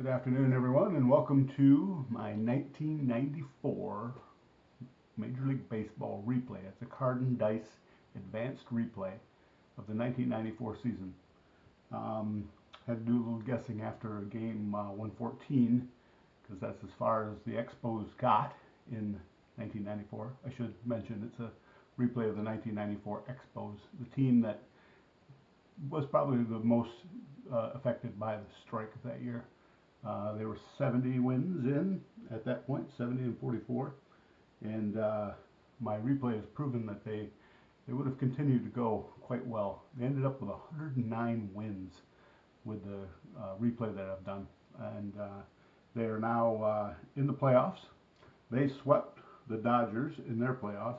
Good afternoon, everyone, and welcome to my 1994 Major League Baseball replay. It's a card and dice advanced replay of the 1994 season. Had to do a little guessing after game 114 because that's as far as the Expos got in 1994. I should mention it's a replay of the 1994 Expos, the team that was probably the most affected by the strike of that year. They were 70 wins in at that point, 70 and 44, and my replay has proven that they would have continued to go quite well. They ended up with 109 wins with the replay that I've done, and they are now in the playoffs. They swept the Dodgers in their playoff.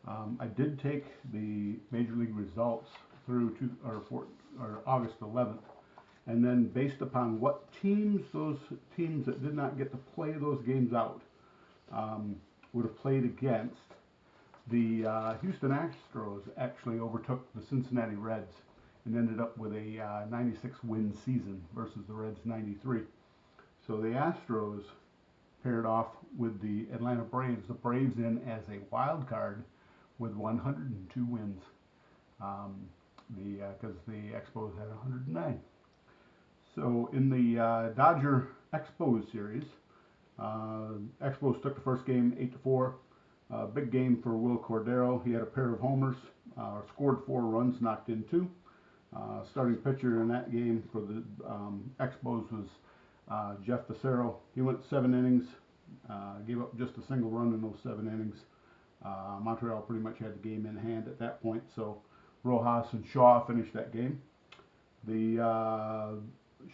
I did take the Major League results through August 11th. And then based upon what those teams that did not get to play those games out would have played against, the Houston Astros actually overtook the Cincinnati Reds and ended up with a 96 win season versus the Reds 93. So the Astros paired off with the Atlanta Braves. The Braves in as a wild card with 102 wins because the Expos had 109. So in the Dodger Expos series, Expos took the first game 8-4. Big game for Will Cordero. He had a pair of homers, scored 4 runs, knocked in 2. Starting pitcher in that game for the Expos was Jeff Fassero. He went 7 innings, gave up just a single run in those 7 innings. Montreal pretty much had the game in hand at that point, so Rojas and Shaw finished that game.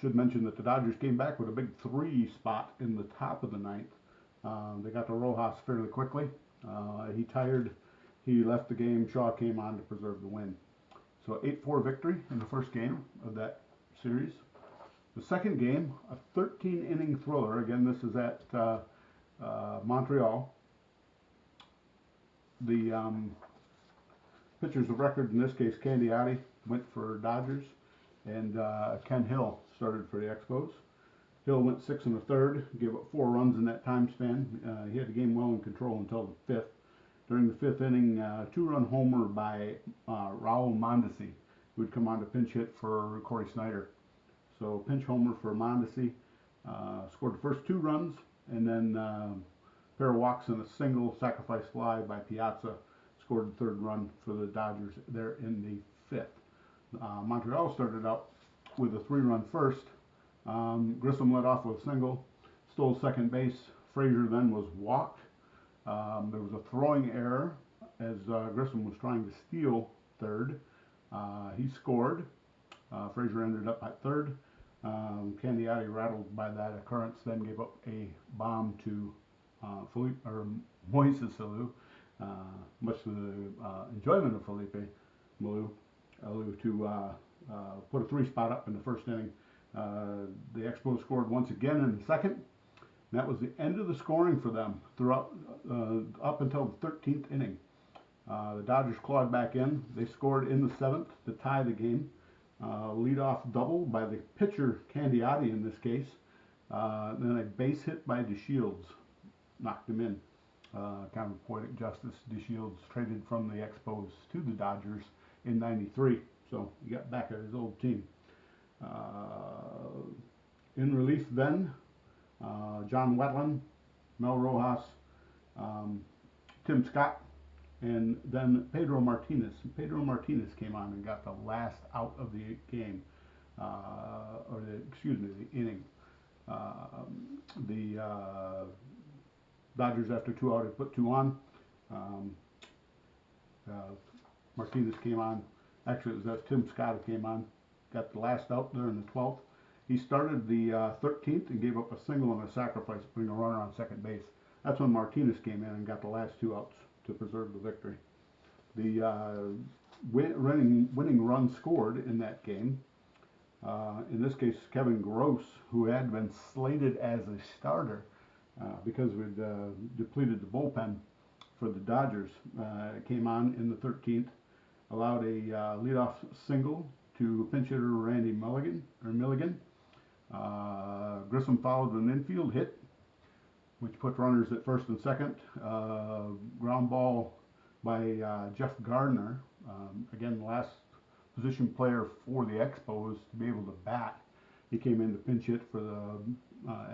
Should mention that the Dodgers came back with a big 3 spot in the top of the 9th. They got to Rojas fairly quickly. He tired. He left the game. Shaw came on to preserve the win. So 8-4 victory in the first game of that series. The second game, a 13-inning thriller. Again, this is at Montreal. The pitchers of record in this case, Candiotti, went for Dodgers, and Ken Hill started for the Expos. Hill went 6 1/3, gave up 4 runs in that time span. He had the game well in control until the 5th. During the 5th inning, 2-run homer by Raul Mondesi, who would come on to pinch hit for Corey Snyder. So pinch homer for Mondesi, scored the first 2 runs, and then a pair of walks and a single sacrifice fly by Piazza scored the 3rd run for the Dodgers there in the 5th. Montreal started out with a 3-run first. Grissom led off with a single, stole second base. Frazier then was walked. There was a throwing error as Grissom was trying to steal 3rd. He scored. Frazier ended up at 3rd. Candiotti, rattled by that occurrence, then gave up a bomb to Moises Alou, much to the enjoyment of Felipe Alou, to put a 3 spot up in the first inning. The Expos scored once again in the second. And that was the end of the scoring for them throughout up until the 13th inning. The Dodgers clawed back in. They scored in the 7th to tie the game. Leadoff double by the pitcher Candiotti in this case. Then a base hit by DeShields knocked him in. Kind of poetic justice. DeShields traded from the Expos to the Dodgers in '93. So he got back at his old team. In relief then, John Wetland, Mel Rojas, Tim Scott, and then Pedro Martinez. Pedro Martinez came on and got the last out of the game, the inning. The Dodgers, after 2 out, had put 2 on. Martinez came on. Actually, it was Tim Scott who came on, got the last out there in the 12th. He started the 13th and gave up a single and a sacrifice, putting a runner on second base. That's when Martinez came in and got the last 2 outs to preserve the victory. The winning run scored in that game. In this case, Kevin Gross, who had been slated as a starter because we'd depleted the bullpen for the Dodgers, came on in the 13th. Allowed a leadoff single to pinch hitter Randy Milligan. Grissom followed an infield hit, which put runners at first and second. Ground ball by Jeff Gardner, again, last position player for the Expos to be able to bat. He came in to pinch hit for the,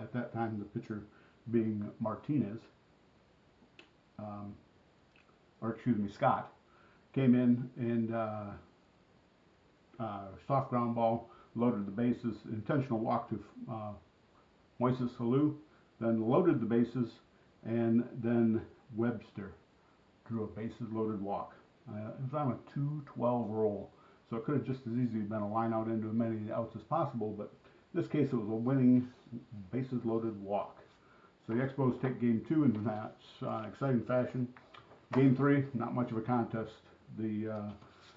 at that time, the pitcher being Martinez, or excuse me, Scott. Came in and soft ground ball, loaded the bases, intentional walk to Moises Alou, then loaded the bases, and then Webster drew a bases loaded walk. It was on a 2-12 roll, so it could have just as easily been a line out into as many outs as possible, but in this case it was a winning bases loaded walk. So the Expos take game 2 in that exciting fashion. Game 3, not much of a contest. The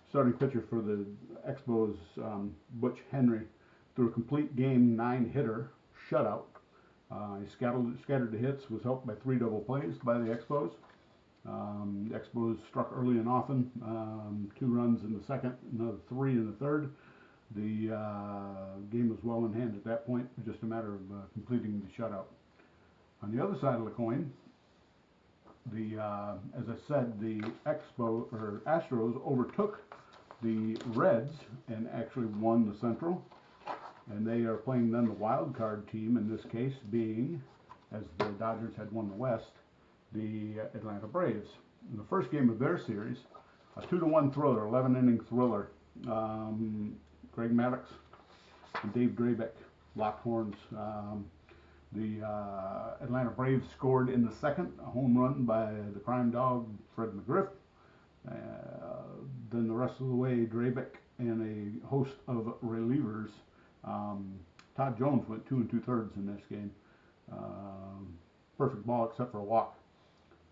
starting pitcher for the Expos, Butch Henry, threw a complete game 9 hitter shutout. He scattered the hits, was helped by 3 double plays by the Expos. The Expos struck early and often, 2 runs in the second, another 3 in the third. The game was well in hand at that point, just a matter of completing the shutout. On the other side of the coin, as I said, the Astros overtook the Reds and actually won the Central, and they are playing then the wild card team, in this case being, as the Dodgers had won the West, the Atlanta Braves. In the first game of their series, a 2-1 thriller, 11-inning thriller. Greg Maddox and Dave Drabek locked horns. The Atlanta Braves scored in the second, a home run by the crime dog Fred McGriff. Then the rest of the way, Drabek and a host of relievers. Todd Jones went 2 2/3 in this game. Perfect ball except for a walk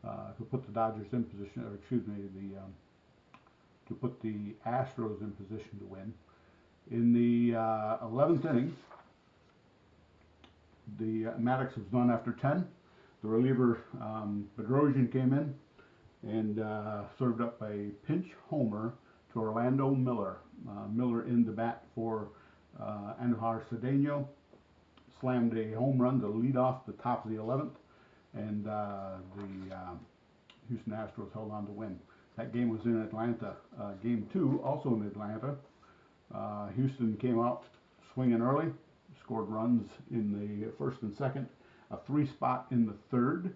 to put the Dodgers in position, or excuse me, to put the Astros in position to win. In the 11th inning, the Maddox was done after 10. The reliever Bedrosian came in and served up a pinch homer to Orlando Miller. Miller in the bat for Andujar Cedeno, slammed a home run to lead off the top of the 11th, and the Houston Astros held on to win. That game was in Atlanta. Game 2, also in Atlanta. Houston came out swinging early, scored runs in the first and second, a 3 spot in the third.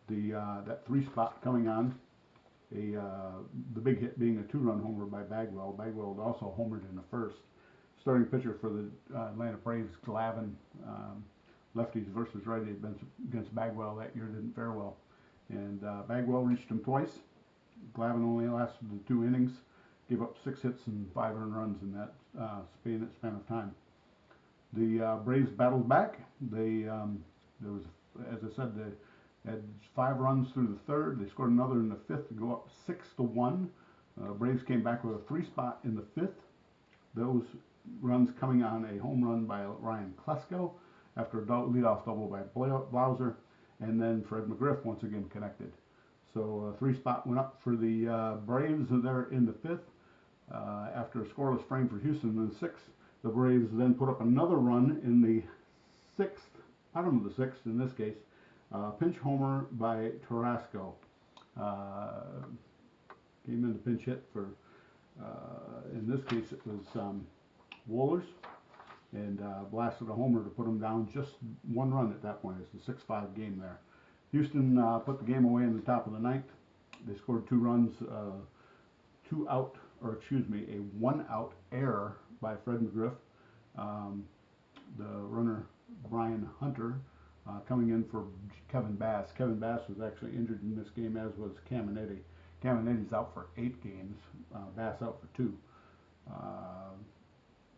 That 3 spot coming on the big hit being a 2-run homer by Bagwell. Bagwell had also homered in the first. Starting pitcher for the Atlanta Braves, Glavine, lefties versus righties against Bagwell that year didn't fare well, and Bagwell reached him twice. Glavine only lasted the 2 innings, gave up 6 hits and 5 earned runs in that span of time. The Braves battled back. There was, as I said, they had 5 runs through the third. They scored another in the fifth to go up 6-1. Braves came back with a 3 spot in the fifth. Those runs coming on a home run by Ryan Klesko after a leadoff double by Blauser, and then Fred McGriff once again connected. So a 3 spot went up for the Braves there in the fifth. After a scoreless frame for Houston in the sixth, the Braves then put up another run in the sixth, bottom of the sixth in this case, pinch homer by Tarasco. Came in to pinch hit for, in this case it was Wohlers, and blasted a homer to put them down just 1 run at that point. It's a 6-5 game there. Houston put the game away in the top of the ninth. They scored 2 runs, a 1-out error by Fred McGriff. The runner Brian Hunter coming in for Kevin Bass. Kevin Bass was actually injured in this game, as was Caminetti. Caminetti's out for 8 games. Bass out for 2.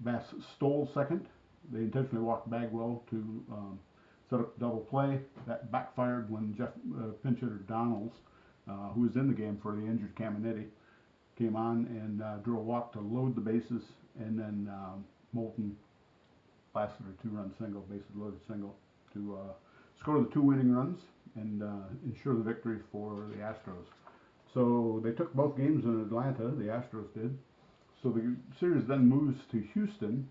Bass stole second. They intentionally walked Bagwell to set up double play. That backfired when pinch hitter Donalds, who was in the game for the injured Caminetti, came on and drew a walk to load the bases, and then Moulton blasted a 2-run single, bases loaded single, to score the 2 winning runs and ensure the victory for the Astros. So they took both games in Atlanta, the Astros did. So the series then moves to Houston,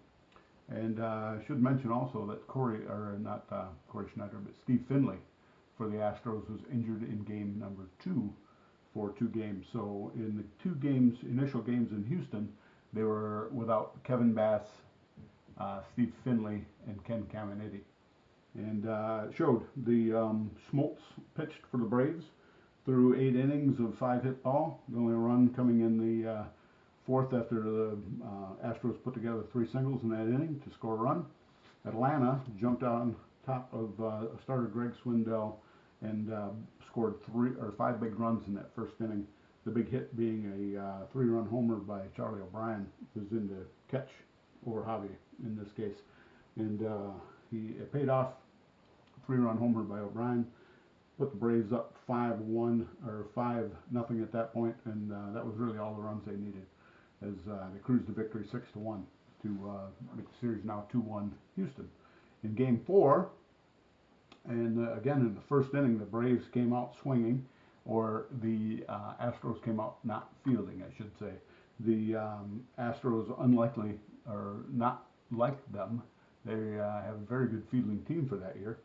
And I should mention also that Corey Schneider, but Steve Finley for the Astros was injured in game number 2 for 2 games. So in the 2 games, initial games in Houston, they were without Kevin Bass, Steve Finley, and Ken Caminiti. And it showed the Schmaltz pitched for the Braves through 8 innings of 5 hit ball. The only run coming in the 4th after the Astros put together 3 singles in that inning to score a run. Atlanta jumped on top of starter Greg Swindell and scored 5 big runs in that first inning. The big hit being a 3-run homer by Charlie O'Brien, who's in to catch over Javi in this case, and it paid off. 3-run homer by O'Brien put the Braves up 5-1 or 5-0 at that point, and that was really all the runs they needed as they cruised to victory 6-1 to make the series now 2-1 Houston. In game 4, and again in the first inning, the Braves came out swinging, or the Astros came out not fielding, I should say. The Astros, unlikely or not like them, they have a very good fielding team for that year.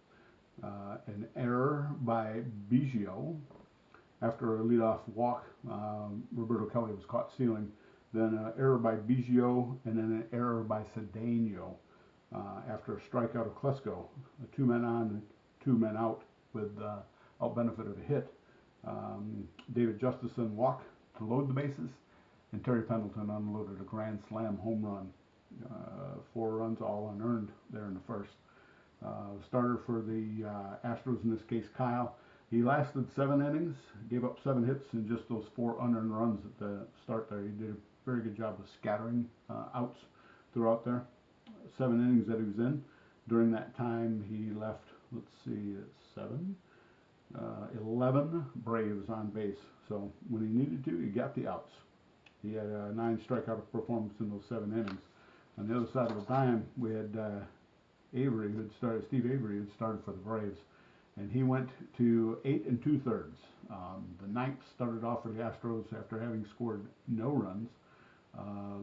An error by Biggio after a leadoff walk. Roberto Kelly was caught stealing. Then an error by Biggio, and then an error by Cedeno after a strikeout of Klesko. 2 men on, 2 men out with out benefit of a hit. David Justison walked to load the bases, and Terry Pendleton unloaded a grand slam home run. 4 runs, all unearned there in the first. Starter for the Astros, in this case Kyle, he lasted 7 innings, gave up 7 hits and just those 4 unearned runs at the start there. He did a very good job of scattering outs throughout there. 7 innings that he was in. During that time he left, let's see, 11 Braves on base. So when he needed to, he got the outs. He had a 9 strikeout performance in those 7 innings. On the other side of the dime, we had Steve Avery, who had started for the Braves, and he went to 8 2/3. The 9th started off for the Astros after having scored no runs.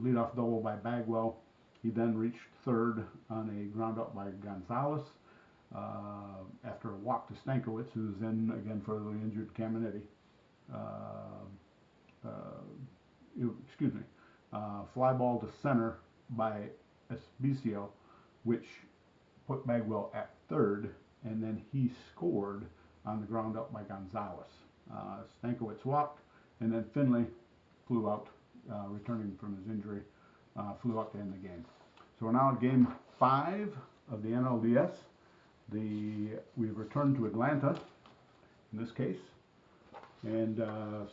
Leadoff double by Bagwell. He then reached 3rd on a ground out by Gonzalez after a walk to Stankiewicz, who was in again for the injured Caminiti. Fly ball to center by Esbicio, which put Bagwell at 3rd, and then he scored on the ground up by Gonzalez. Stankiewicz walked, and then Finley flew out, returning from his injury, flew out to end the game. So we're now at game 5 of the NLDS. We've returned to Atlanta, in this case, and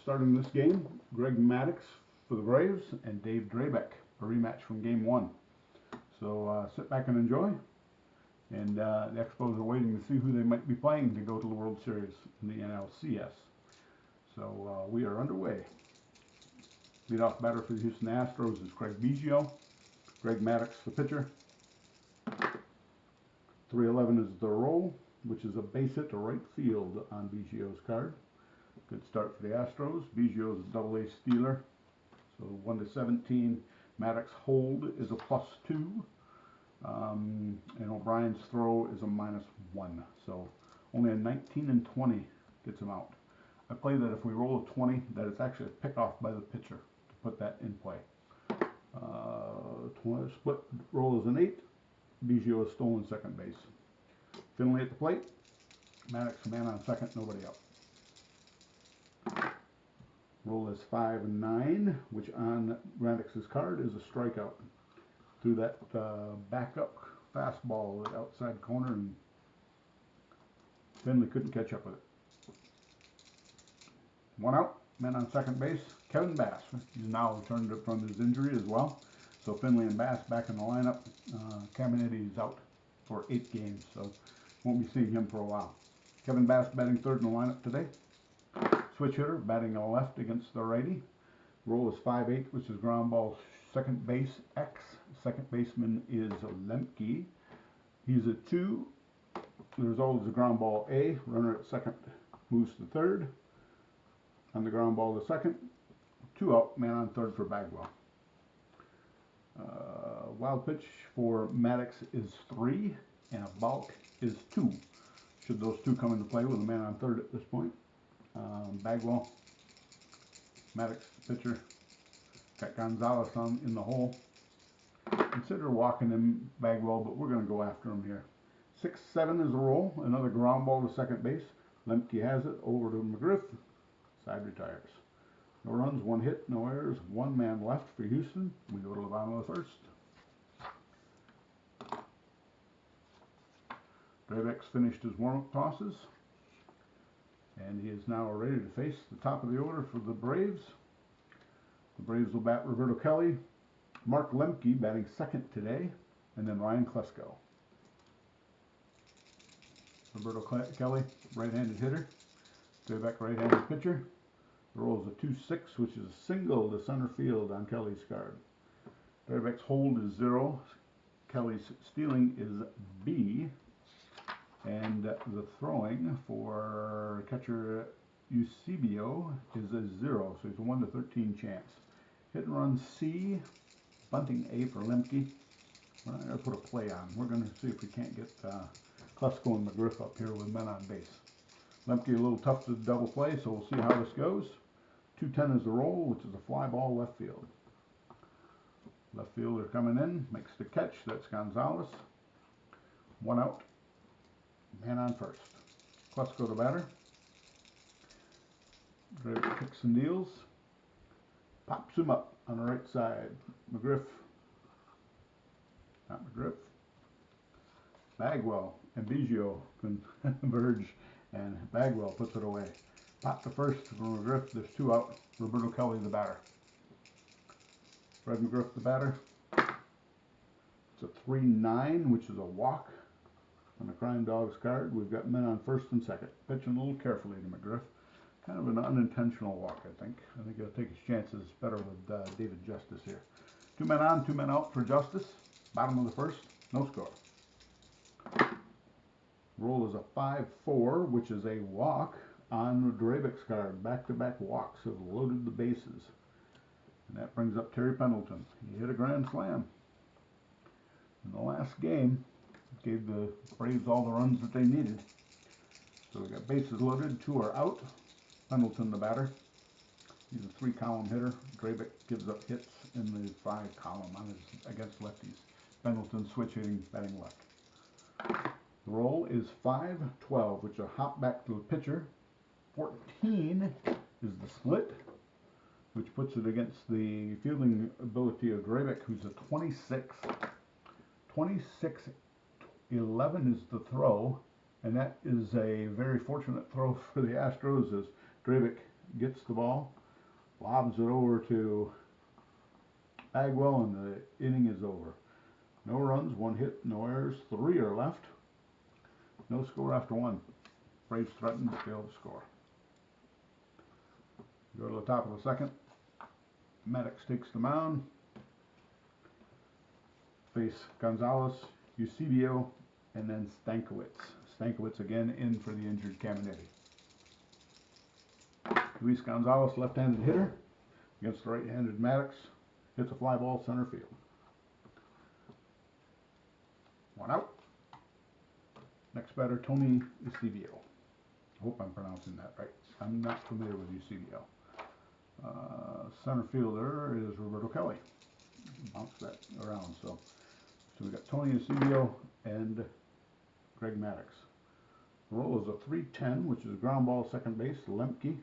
starting this game, Greg Maddox for the Braves and Dave Drabek, a rematch from game 1. So sit back and enjoy. And the Expos are waiting to see who they might be playing to go to the World Series in the NLCS. So we are underway. Leadoff batter for the Houston Astros is Craig Biggio. Greg Maddox, the pitcher. 311 is the roll, which is a base hit to right field on Biggio's card. Good start for the Astros. Biggio is a double-A stealer. So 1-17. Maddox hold is a +2. And O'Brien's throw is a -1. So only a 19 and 20 gets him out. I play that if we roll a 20, that it's actually a pickoff by the pitcher to put that in play. 20, split roll is an 8. Biggio is stolen second base. Finley at the plate. Maddox man on second, nobody out. Roll is 5 and 9, which on Maddox's card is a strikeout. Threw that backup fastball at outside corner, and Finley couldn't catch up with it. 1 out, man on second base, Kevin Bass. He's now returned from his injury as well. So Finley and Bass back in the lineup. Caminiti is out for 8 games, so won't be seeing him for a while. Kevin Bass batting 3rd in the lineup today. Switch hitter batting a left against the righty. Roll is 5-8, which is ground ball second base X. Second baseman is Lemke. He's a 2. The result is a ground ball A. Runner at second moves to 3rd. On the ground ball to second. 2 out, man on 3rd for Bagwell. Wild pitch for Maddox is 3, and a balk is 2. Should those two come into play with a man on third at this point. Bagwell, Maddox, pitcher, got Gonzalez on in the hole. Consider walking him, Bagwell, but we're going to go after him here. 6-7 is the roll. Another ground ball to second base. Lemke has it over to McGriff. Side retires. No runs, 1 hit, no errors, 1 man left for Houston. We go to the bottom of the first. Drabek's finished his warm-up tosses, and he is now ready to face the top of the order for the Braves. The Braves will bat Roberto Kelly, Mark Lemke batting second today, and then Ryan Klesko. Roberto Kelly, right-handed hitter. Drabek, right-handed pitcher. The roll is a 2-6, which is a single to center field on Kelly's card. Drabek's hold is 0. Kelly's stealing is B. And the throwing for catcher Eusebio is a 0, so it's a 1 to 13 chance. Hit and run C, bunting A for Lemke. We're not going to put a play on. We're going to see if we can't get Klesko and McGriff up here with men on base. Lemke a little tough to double play, so we'll see how this goes. 2-10 is the roll, which is a fly ball left field. Left fielder coming in, makes the catch. That's Gonzalez. 1 out. Man on first. Klesko to batter. Drabek kicks and deals. Pops him up on the right side. McGriff. Not McGriff. Bagwell and Biggio converge, and Bagwell puts it away. Pop to first from McGriff. There's 2 out. Roberto Kelly the batter. Fred McGriff the batter. It's a 3-9, which is a walk. On the Crime Dogs card, we've got men on first and second. Pitching a little carefully to McGriff. Kind of an unintentional walk, I think. I think he'll take his chances better with David Justice here. 2 men on, 2 men out for Justice. Bottom of the first, no score. Roll is a 5-4, which is a walk on Drabek's card. Back-to-back walks have loaded the bases. And that brings up Terry Pendleton. He hit a grand slam in the last game. Gave the Braves all the runs that they needed. So we got bases loaded, 2 are out. Pendleton the batter. He's a 3-column hitter. Drabek gives up hits in the 5-column on his against lefties. Pendleton switch hitting, batting left. The roll is 5-12, which is a hop back to the pitcher. 14 is the split, which puts it against the fielding ability of Drabek, who's a 26. 26-11 is the throw, and that is a very fortunate throw for the Astros as Drabek gets the ball, lobs it over to Bagwell, and the inning is over. No runs, 1 hit, no errors, 3 are left. No score after 1. Braves threaten to fail to score. Go to the top of the second. Maddox takes the mound. Face Gonzalez, Eusebio, and then Stankiewicz. Stankiewicz again in for the injured Caminetti. Luis Gonzalez, left-handed hitter, against the right-handed Maddox. Hits a fly ball center field. 1 out. Next batter, Tony Eusebio. I hope I'm pronouncing that right. I'm not familiar with Eusebio. Center fielder is Roberto Kelly. Bounce that around. So we got Tony Eusebio and Greg Maddox. The roll is a 3-10, which is a ground ball second base. Lemke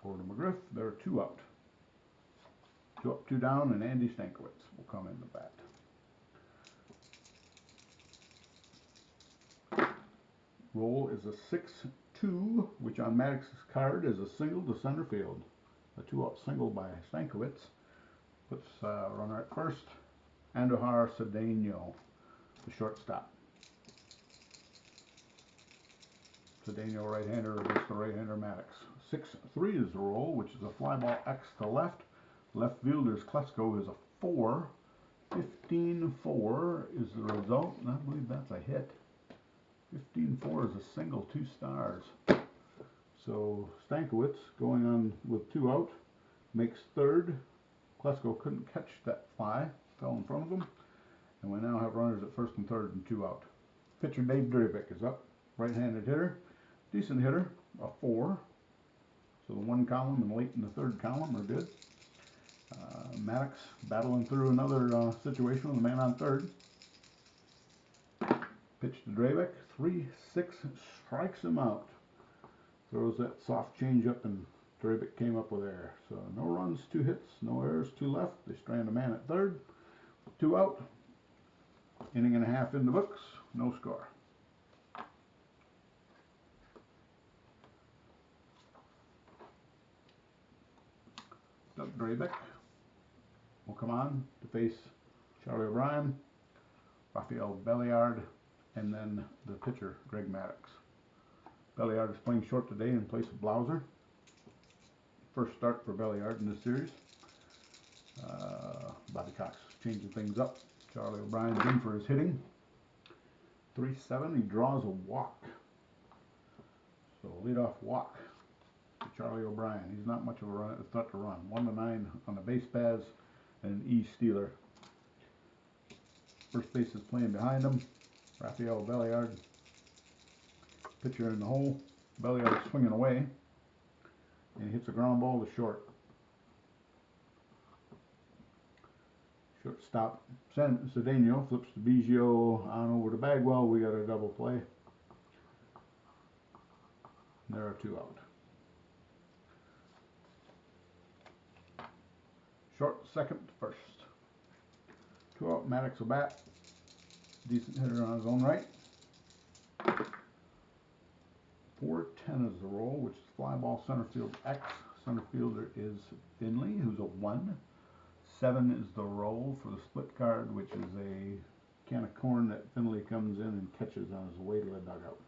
over to McGriff. There are 2 out. 2 up, 2 down, and Andy Stankiewicz will come in the bat. Roll is a 6-2, which on Maddox's card is a single to center field. A 2-out single by Stankiewicz puts runner at first. Andujar Cedeno, the shortstop. Cedeno, right-hander against the right-hander Maddox. 6-3 is the roll, which is a fly ball X to left. Left fielder's Klesko is a 4. 15-4 is the result, and I believe that's a hit. 15-4 is a single, 2 stars. So Stankiewicz going on with 2 out, makes third. Klesko couldn't catch that fly, fell in front of him. And we now have runners at first and third and 2 out. Pitcher Dave Drabek is up. Right-handed hitter. Decent hitter. A 4. So the 1 column and late in the 3rd column are good. Maddox battling through another situation with a man on 3rd. Pitch to Drabek. 3-6. Strikes him out. Throws that soft change up and Drabek came up with air. So no runs, 2 hits, no errors, 2 left. They strand a man at 3rd. 2 out. Inning and a half in the books. No score. Doug Drabek will come on to face Charlie O'Brien, Rafael Belliard, and then the pitcher, Greg Maddox. Belliard is playing short today in place of Blauser. First start for Belliard in this series. Bobby Cox changing things up. Charlie O'Brien's in for his hitting. 3-7. He draws a walk. So leadoff walk to Charlie O'Brien. He's not much of a threat to run. 1-9 on the base paths and an E stealer. First base is playing behind him. Rafael Belliard. Pitcher in the hole. Belliard swinging away. And he hits a ground ball to short. Shortstop Cedeno flips to Biggio on over to Bagwell. We got a double play. And there are 2 out. Short, second, first. 2 out. Maddox will bat. Decent hitter on his own right. 4-10 is the roll, which is fly ball center field X. Center fielder is Finley, who's a 1. 7 is the roll for the split card, which is a can of corn that Finley comes in and catches on his way to the dugout.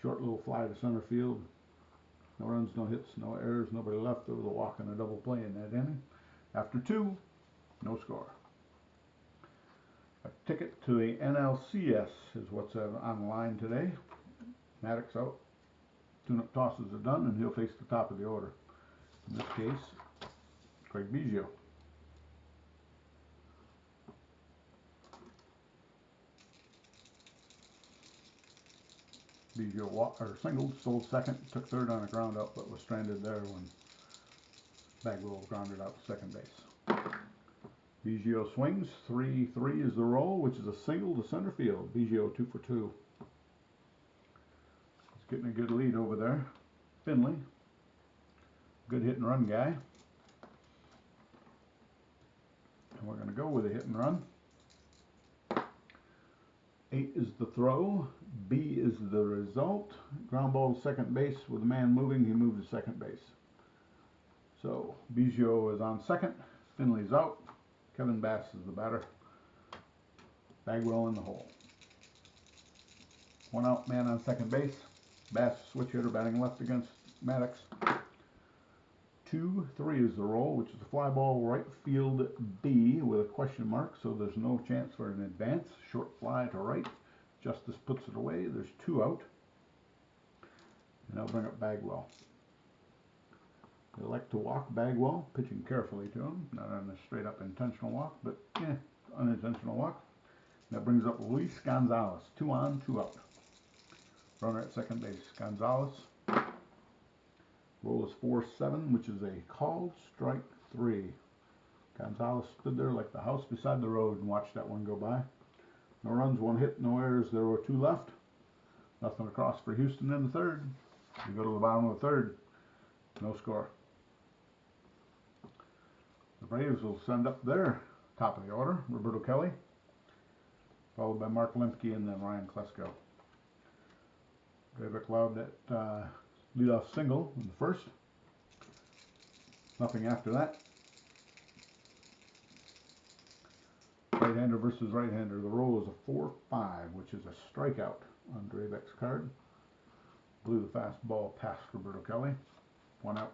Short little fly to center field. No runs, no hits, no errors, nobody left. There was a walk and a double play in that inning. After 2, no score. A ticket to the NLCS is what's on the line today. Maddox out. Tune-up tosses are done, and he'll face the top of the order. In this case, Craig Biggio. Biggio singled, stole second, took 3rd on a ground out, but was stranded there when Bagwell grounded out to second base. Biggio swings. 3-3 is the roll, which is a single to center field. Biggio 2 for 2. He's getting a good lead over there. Finley, good hit and run guy. And we're going to go with a hit and run. 8 is the throw. B is the result. Ground ball to second base with a man moving. He moved to second base. So Biggio is on second. Finley's out. Kevin Bass is the batter. Bagwell in the hole. 1 out, man on second base. Bass switch hitter batting left against Maddox. 2-3 is the roll, which is a fly ball right field B with a question mark, so there's no chance for an advance. Short fly to right. Justice puts it away. There's 2 out. And I'll bring up Bagwell. They like to walk Bagwell, pitching carefully to him. Not on a straight up intentional walk, but unintentional walk. That brings up Luis Gonzalez. 2 on, 2 out. Runner at second base. Gonzalez. Roll is 4-7, which is a called strike 3. Gonzalez stood there like the house beside the road and watched that one go by. No runs, 1 hit, no errors. There were 2 left. Nothing across for Houston in the 3rd. We go to the bottom of the 3rd. No score. The Braves will send up their top of the order. Roberto Kelly, followed by Mark Lemke and then Ryan Klesko. Drabek allowed that leadoff single in the 1st. Nothing after that. Right-hander versus right-hander. The roll is a 4-5, which is a strikeout on Drabek's card. Blew the fastball past Roberto Kelly. 1 out.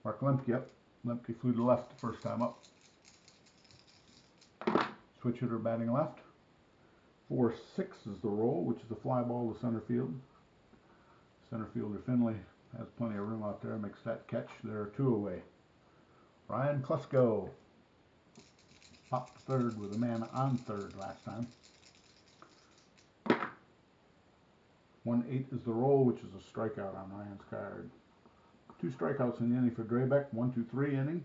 Mark Lemke up. Lemke flew to left the first time up. Switch hitter batting left. 4-6 is the roll, which is a fly ball to center field. Center fielder Finley has plenty of room out there, makes that catch. There are 2 away. Ryan Klesko popped third with a man on third last time. 1-8 is the roll, which is a strikeout on Ryan's card. 2 strikeouts in the inning for Drabek, 1-2-3 inning.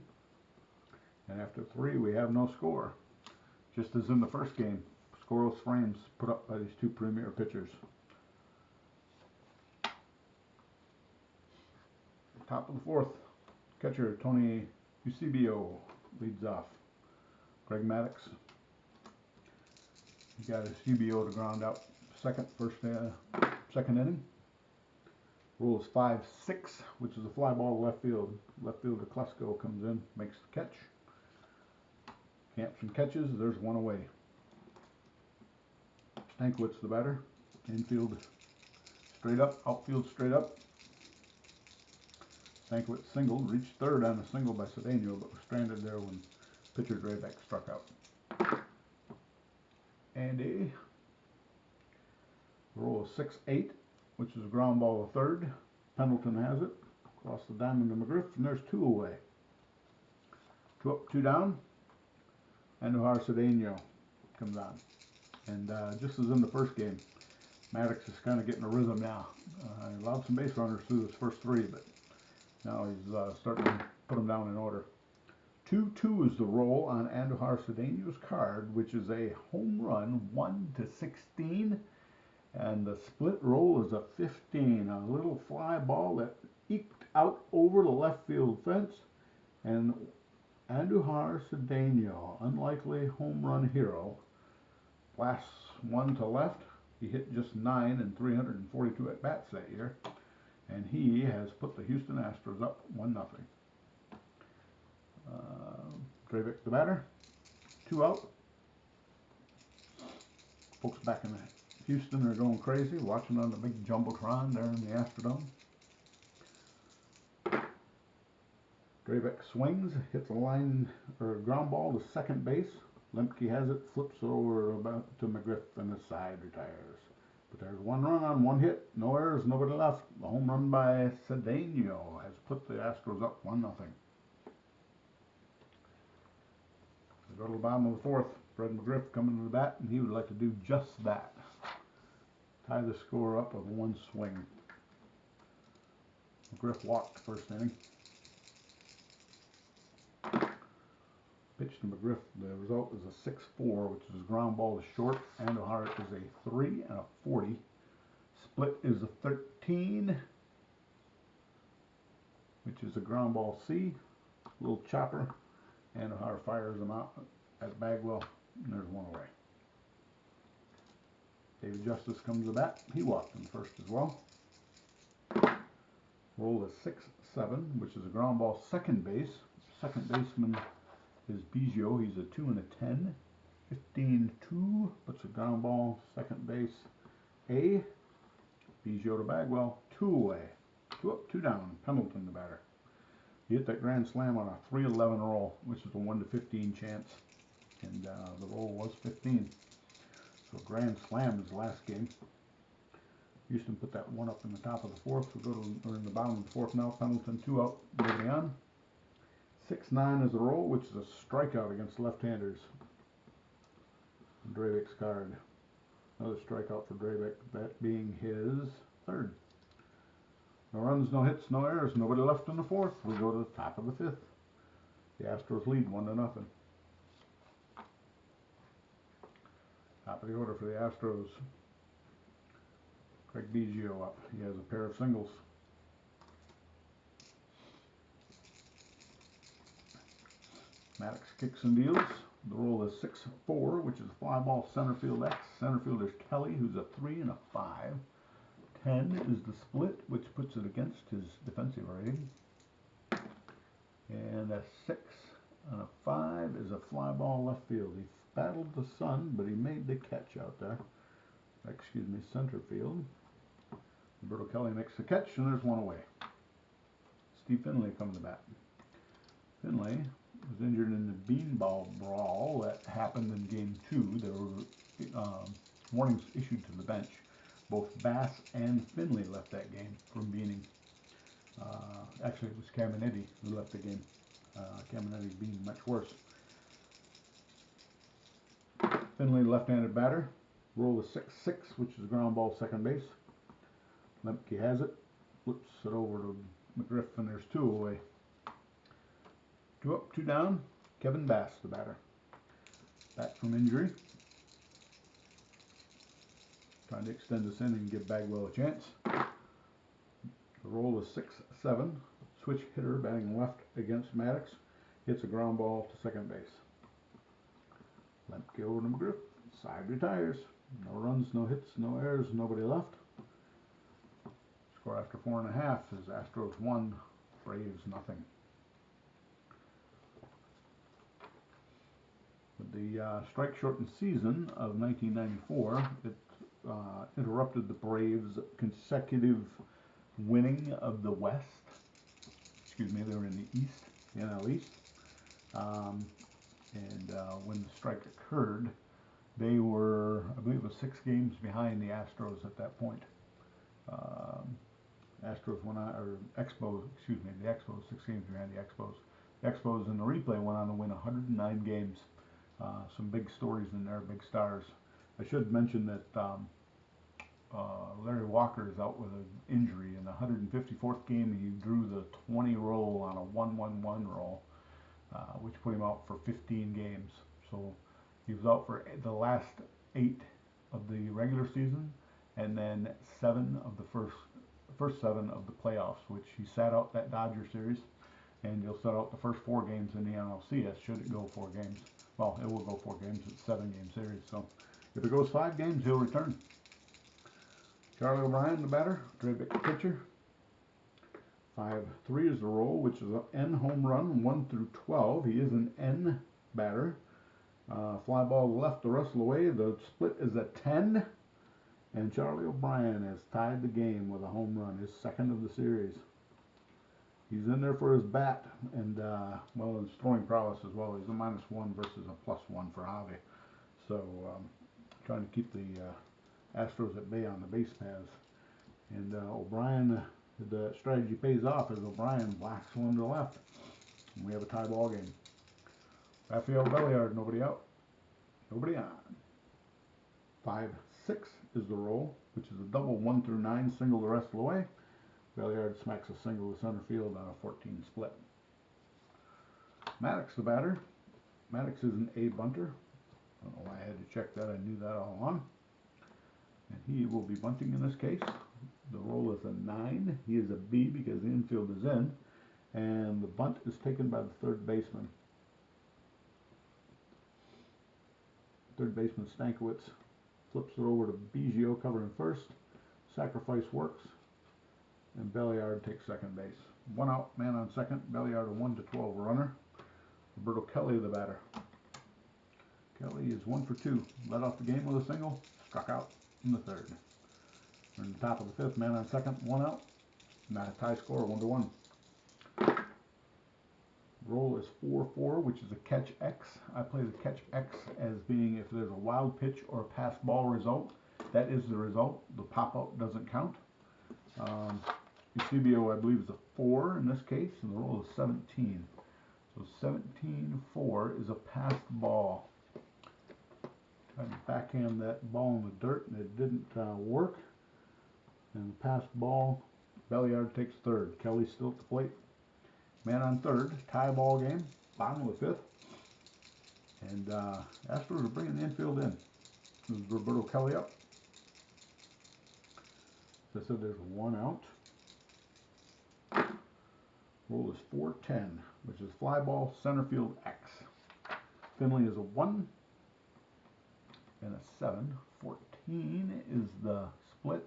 And after 3, we have no score. Just as in the first game, scoreless frames put up by these 2 premier pitchers. Top of the 4th, catcher Tony Eusebio leads off. Greg Maddox. He got Eusebio to ground out second inning. Rule is 5-6, which is a fly ball to left field. Left fielder Klesko comes in, makes the catch. Campson catches, there's one away. Stankiewicz the batter. Infield straight up, outfield straight up. Stankiewicz singled, reached third on a single by Cedeno, but was stranded there when pitcher Drabek struck out. And a roll of 6-8, which is a ground ball to third. Pendleton has it. Across the diamond to McGriff, and there's 2 away. 2 up, 2 down. Andujar Cedeno comes on. And just as in the first game, Maddox is kind of getting a rhythm now. He allowed some base runners through his first 3, but now he's starting to put them down in order. 2-2 is the roll on Andujar Cedeno's card, which is a home run, 1-16. And the split roll is a 15, a little fly ball that eked out over the left field fence. And Andujar Cedeno, unlikely home run hero, blasts one to left. He hit just 9 in 342 at-bats that year. And he has put the Houston Astros up 1-0. Drabek the batter. 2 out. Folks back in Houston are going crazy, watching on the big jumbotron there in the Astrodome. Drabek swings, hits a line or a ground ball to second base. Lemke has it, flips it over about to McGriff, and the side retires. But there's 1 run on 1 hit, no errors, nobody left. The home run by Cedeno has put the Astros up 1-0. We go to the bottom of the 4th. Fred McGriff coming to the bat, and he would like to do just that. Tie the score up with 1 swing. McGriff walked first inning. Pitch to McGriff. The result is a 6-4, which is a ground ball to short. Andujar is a 3 and a 40. Split is a 13, which is a ground ball C. Little chopper. Andujar fires them out at Bagwell, and there's 1 away. David Justice comes to bat. He walked in first as well. Roll is 6-7, which is a ground ball second base. Second baseman is Biggio. He's a 2 and a 10. 15-2, puts a ground ball second base A. Biggio to Bagwell, 2 away. 2 up, 2 down. Pendleton the batter. He hit that grand slam on a 3-11 roll, which is a 1-15 chance. And the roll was 15. So grand slam is the last game. Houston put that 1 up in the top of the 4th. We're in the bottom of the 4th now. Pendleton 2 out, moving on. 6-9 is the roll, which is a strikeout against left-handers. Drabek's card. Another strikeout for Drabek, that being his 3rd. No runs, no hits, no errors, nobody left in the 4th. We go to the top of the 5th. The Astros lead 1-0. Top of the order for the Astros. Craig Biggio up. He has a pair of singles. Maddox kicks and deals. The roll is 6-4, which is a fly ball center field X. Center fielder's Kelly, who's a 3 and a 5. 10 is the split, which puts it against his defensive rating. And a 6 and a 5 is a fly ball left field. He battled the sun, but he made the catch out there. Excuse me, center field. Roberto Kelly makes the catch, and there's 1 away. Steve Finley comes to bat. Finley was injured in the beanball brawl that happened in Game 2. There were warnings issued to the bench. Both Bass and Finley left that game from beaning. Actually, it was Caminetti who left the game. Caminetti being much worse. Finley, left-handed batter. Roll is 6-6, which is ground ball, second base. Lemke has it. Flips it over to McGriff, and there's 2 away. 2 up, 2 down. Kevin Bass, the batter. Back from injury. Trying to extend this inning and give Bagwell a chance. The roll is 6-7. Switch hitter batting left against Maddox. Hits a ground ball to second base. Lemke over to McGriff. Side retires. No runs, no hits, no errors, nobody left. Score after 4.5 is Astros 1, Braves nothing. With the strike-shortened season of 1994, it interrupted the Braves' consecutive winning of the West. Excuse me, they were in the East, the NL East. When the strike occurred, they were, I believe it was 6 games behind the Astros at that point. Astros went on, or Expos, excuse me, the Expos, 6 games behind the Expos. The Expos in the replay went on to win 109 games. Some big stories in there, big stars. I should mention that Larry Walker is out with an injury. In the 154th game, he drew the 20 roll on a 1-1-1 roll, which put him out for 15 games. So he was out for the last 8 of the regular season, and then 7 of the first 7 of the playoffs, which he sat out that Dodger series, and he'll set out the first 4 games in the NLCS should it go 4 games. Well, it will go 4 games. It's a 7-game series. So if it goes 5 games, he'll return. Charlie O'Brien, the batter. Drabek, the pitcher. 5-3 is the roll, which is an N home run, 1 through 12. He is an N batter. Fly ball left to Russell away. The split is a 10. And Charlie O'Brien has tied the game with a home run, his 2nd of the series. He's in there for his bat and, well, his throwing prowess as well. He's a -1 versus a +1 for Javi. So, trying to keep the Astros at bay on the base paths. And O'Brien, the strategy pays off as O'Brien blacks one to the left. And we have a tie ball game. Rafael Belliard, nobody out, nobody on. 5-6 is the roll, which is a double 1 through 9, single the rest of the way. Belliard smacks a single to center field on a 14 split. Maddox, the batter. Maddox is an A bunter. I don't know why I had to check that. I knew that all along. And he will be bunting in this case. The roll is a 9. He is a B because the infield is in. And the bunt is taken by the third baseman. Third baseman Stankiewicz flips it over to Biggio covering first. Sacrifice works. And Belliard takes second base. 1 out, man on second. Belliard a 1-12 runner. Roberto Kelly, the batter. Kelly is 1 for 2. Led off the game with a single. Struck out in the 3rd. We're in the top of the 5th. Man on second. 1 out. Not a tie score. 1-1. Roll is 4-4, which is a catch X. I play the catch X as being if there's a wild pitch or a pass ball result. That is the result. The pop-out doesn't count. Eusebio, I believe, is a 4 in this case, and the roll is 17. So 17-4 is a passed ball. Tried to backhand that ball in the dirt, and it didn't work. And the passed ball, Belliard takes third. Kelly's still at the plate. Man on third, tie ball game, bottom of the 5th. And Astros are bringing the infield in. This is Roberto Kelly up. As I said, there's 1 out. Roll is 4-10, which is fly ball, center field X. Finley is a 1 and a 7. 14 is the split,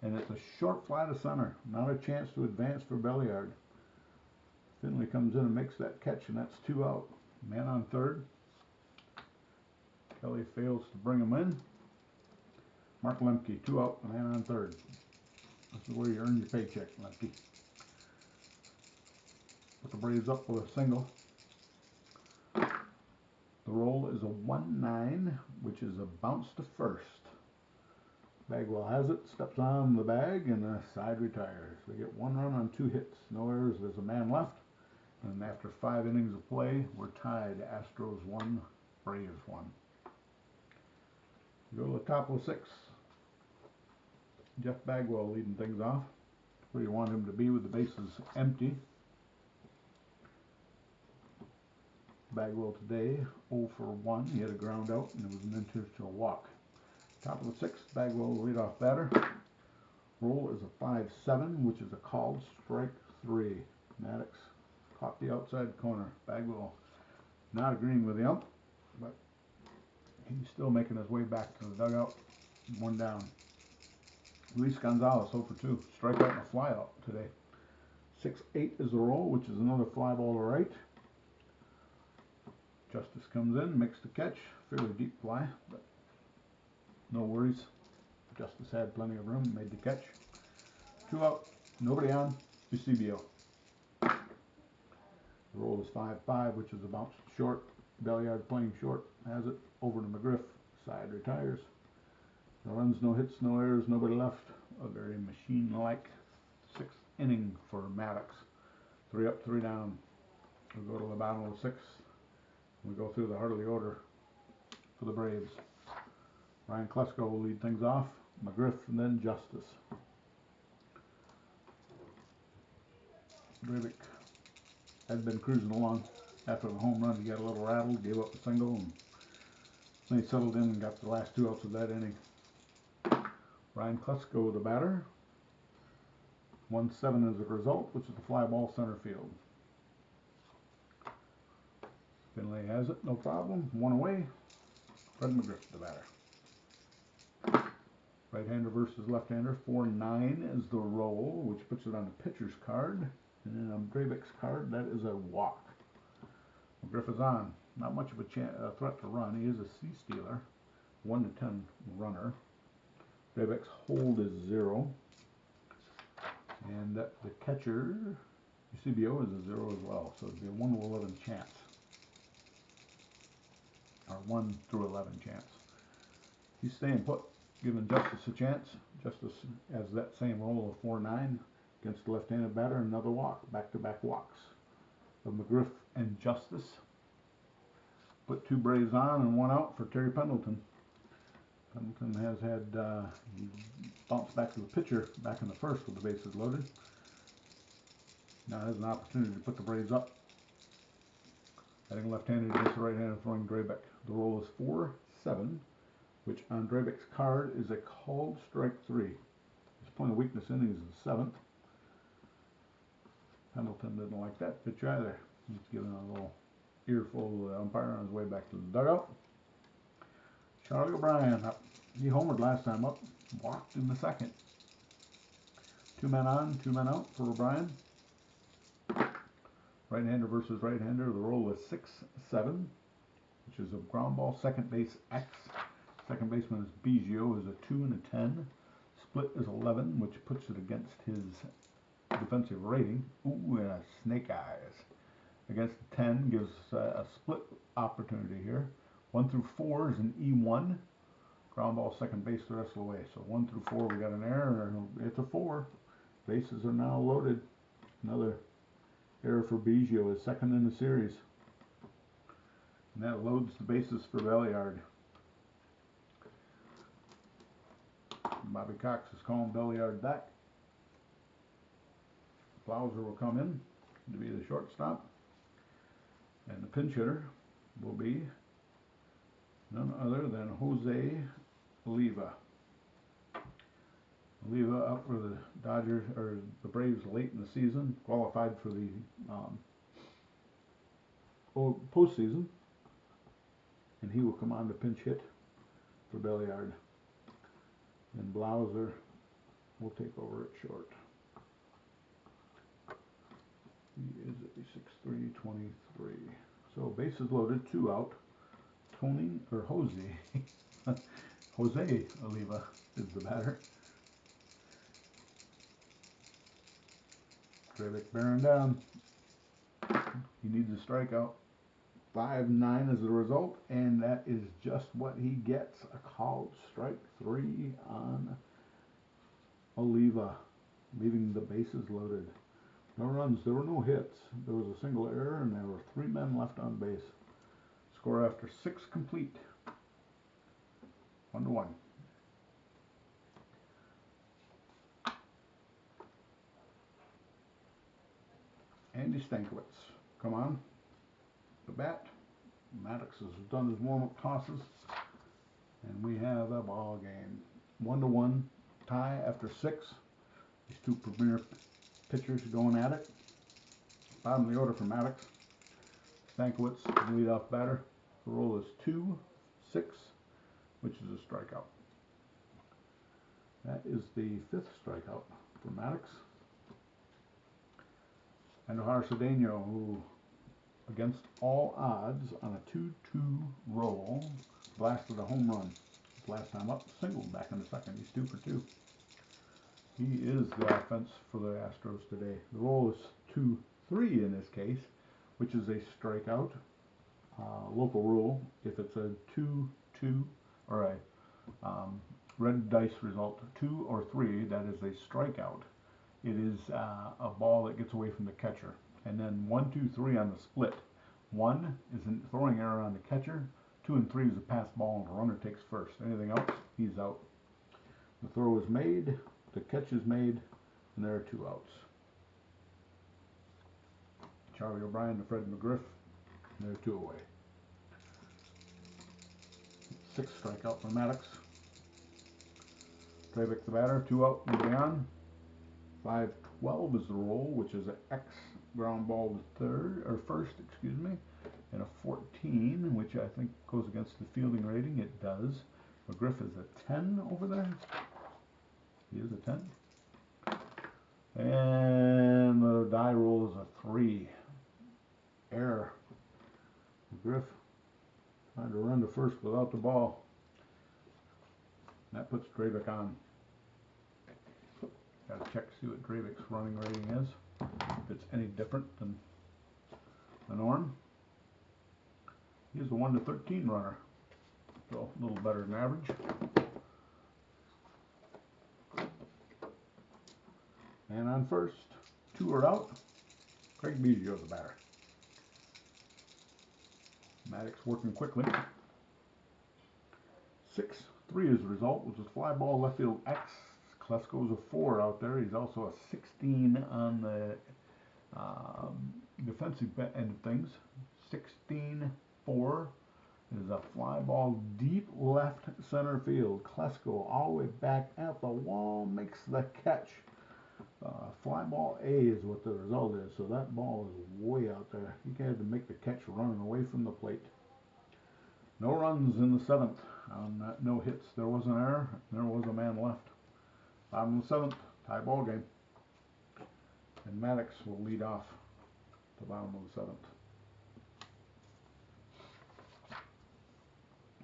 and it's a short fly to center. Not a chance to advance for Belliard. Finley comes in and makes that catch, and that's 2 out. Man on third. Kelly fails to bring him in. Mark Lemke, 2 out, man on third. This is where you earn your paycheck, Lemke. Put the Braves up with a single. The roll is a 1-9, which is a bounce to first. Bagwell has it, steps on the bag, and the side retires. We get 1 run on 2 hits. No errors, there's a man left. And after 5 innings of play, we're tied. Astros 1, Braves 1. Go to the top of the sixth. Jeff Bagwell leading things off. Where you want him to be with the bases empty. Bagwell today, 0 for 1. He had a ground out and it was an intentional walk. Top of the sixth, Bagwell, leadoff batter. Roll is a 5-7, which is a called strike 3. Maddox caught the outside corner. Bagwell not agreeing with the ump, but he's still making his way back to the dugout. One down. Luis Gonzalez, 0 for 2. Strikeout and a flyout today. 6-8 is the roll, which is another fly ball to right. Justice comes in, makes the catch. Fairly deep fly, but no worries. Justice had plenty of room, made the catch. 2 out, nobody on. Eusebio. The roll is 5-5, which is a bounce short. Belliard playing short, has it over to McGriff. Side retires. No runs, no hits, no errors, nobody left. A very machine-like 6th inning for Maddox. 3 up, 3 down. We go to the bottom of the 6th. We go through the heart of the order for the Braves. Ryan Klesko will lead things off. McGriff and then Justice. Drabek had been cruising along after the home run. He got a little rattled, gave up a single, and then he settled in and got the last 2 outs of that inning. Ryan Klesko, the batter. 1-7 as a result, which is the fly ball center field. Finlay has it, no problem. 1 away. Fred McGriff, the batter. Right-hander versus left-hander. 4-9 is the roll, which puts it on the pitcher's card. And then on Drabek's card, that is a walk. McGriff is on. Not much of a threat to run. He is a C-stealer. 1-10 runner. Drabek's hold is 0. And the catcher, Eusebio, is a 0 as well. So it'd be a 1-11 chance. Or 1-11 chance. He's staying put, giving Justice a chance. Justice has that same roll of 4-9 against the left-handed batter. Another walk, back-to-back walks of McGriff and Justice. Put 2 Braves on and 1 out for Terry Pendleton. Pendleton has had he bounced back to the pitcher back in the first with the bases loaded. Now has an opportunity to put the Braves up. Heading left-handed against the right-handed throwing Drabek. The roll is 4-7, which on Drabek's card is a called strike 3. His point of weakness inning is the 7th. Pendleton didn't like that pitch either. He's giving a little earful to the umpire on his way back to the dugout. Charlie O'Brien up. He homered last time up. Walked in the 2nd. 2 men on, 2 men out for O'Brien. Right-hander versus right-hander. The roll is 6-7, which is a ground ball. Second base X. Second baseman is Biggio, is a 2 and a 10. Split is 11, which puts it against his defensive rating. Ooh, and a snake eyes. Against 10 gives a split opportunity here. 1 through 4 is an E1. Ground ball second base the rest of the way. So 1 through 4 we got an error. It's a 4. Bases are now loaded. Another error for Biggio, is 2nd in the series. And that loads the bases for Belliard. Bobby Cox is calling Belliard back. Blauser will come in to be the shortstop. And the pinch hitter will be none other than Jose Oliva. Oliva up for the Dodgers, or the Braves late in the season, qualified for the postseason, and he will come on to pinch hit for Belliard. And Blauser will take over at short. He is a 6'3", 23. So bases loaded, 2 out. Jose Oliva is the batter. Drabek bearing down. He needs a strikeout. 5-9 is the result, and that is just what he gets. A called strike 3 on Oliva, leaving the bases loaded. No runs, there were no hits. There was a single error, and there were 3 men left on base. Score after 6 complete. 1-1. Andy Stankiewicz, come on, the bat. Maddox has done his warm-up tosses, and we have a ball game. 1-1 tie after 6. These two premier pitchers going at it. Bottom of the order for Maddox. Stankiewicz, the leadoff batter. The roll is 2-6, which is a strikeout. That is the 5th strikeout for Maddox. And Ohio Cedeno, who, against all odds, on a 2-2 roll, blasted a home run. His last time up, singled back in the second. He's 2 for 2. He is the offense for the Astros today. The roll is 2-3 in this case, which is a strikeout. Local rule, if it's a 2-2 or a red dice result 2 or 3, that is a strikeout. It is a ball that gets away from the catcher. And then 1, 2, 3 on the split. 1 is a throwing error on the catcher. 2 and 3 is a pass ball, and the runner takes first. Anything else, he's out. The throw is made, the catch is made, and there are 2 outs. Charlie O'Brien to Fred McGriff, and there are 2 away. 6th strikeout for Maddox. Drabek the batter, 2 out, moving on. 5-12 is the roll, which is an X ground ball to first, excuse me, and a 14, which I think goes against the fielding rating. It does. McGriff is a 10 over there. He is a 10. And the die roll is a 3. Error. McGriff trying to run to first without the ball. That puts Drabek on. Got to check to see what Drabek's running rating is. If it's any different than the norm. He is a 1 to 13 runner, so a little better than average. And on first, 2 are out. Craig Biggio the batter. Maddox working quickly. 6-3 is the result, which is fly ball left field X. Klesko's a 4 out there. He's also a 16 on the defensive end of things. 16-4 is a fly ball deep left center field. Klesko all the way back at the wall makes the catch. Fly ball A is what the result is, so that ball is way out there. He had to make the catch running away from the plate. No runs in the 7th on no hits. There was an error. There was a man left. Bottom of the 7th, tie ball game. And Maddox will lead off the bottom of the 7th.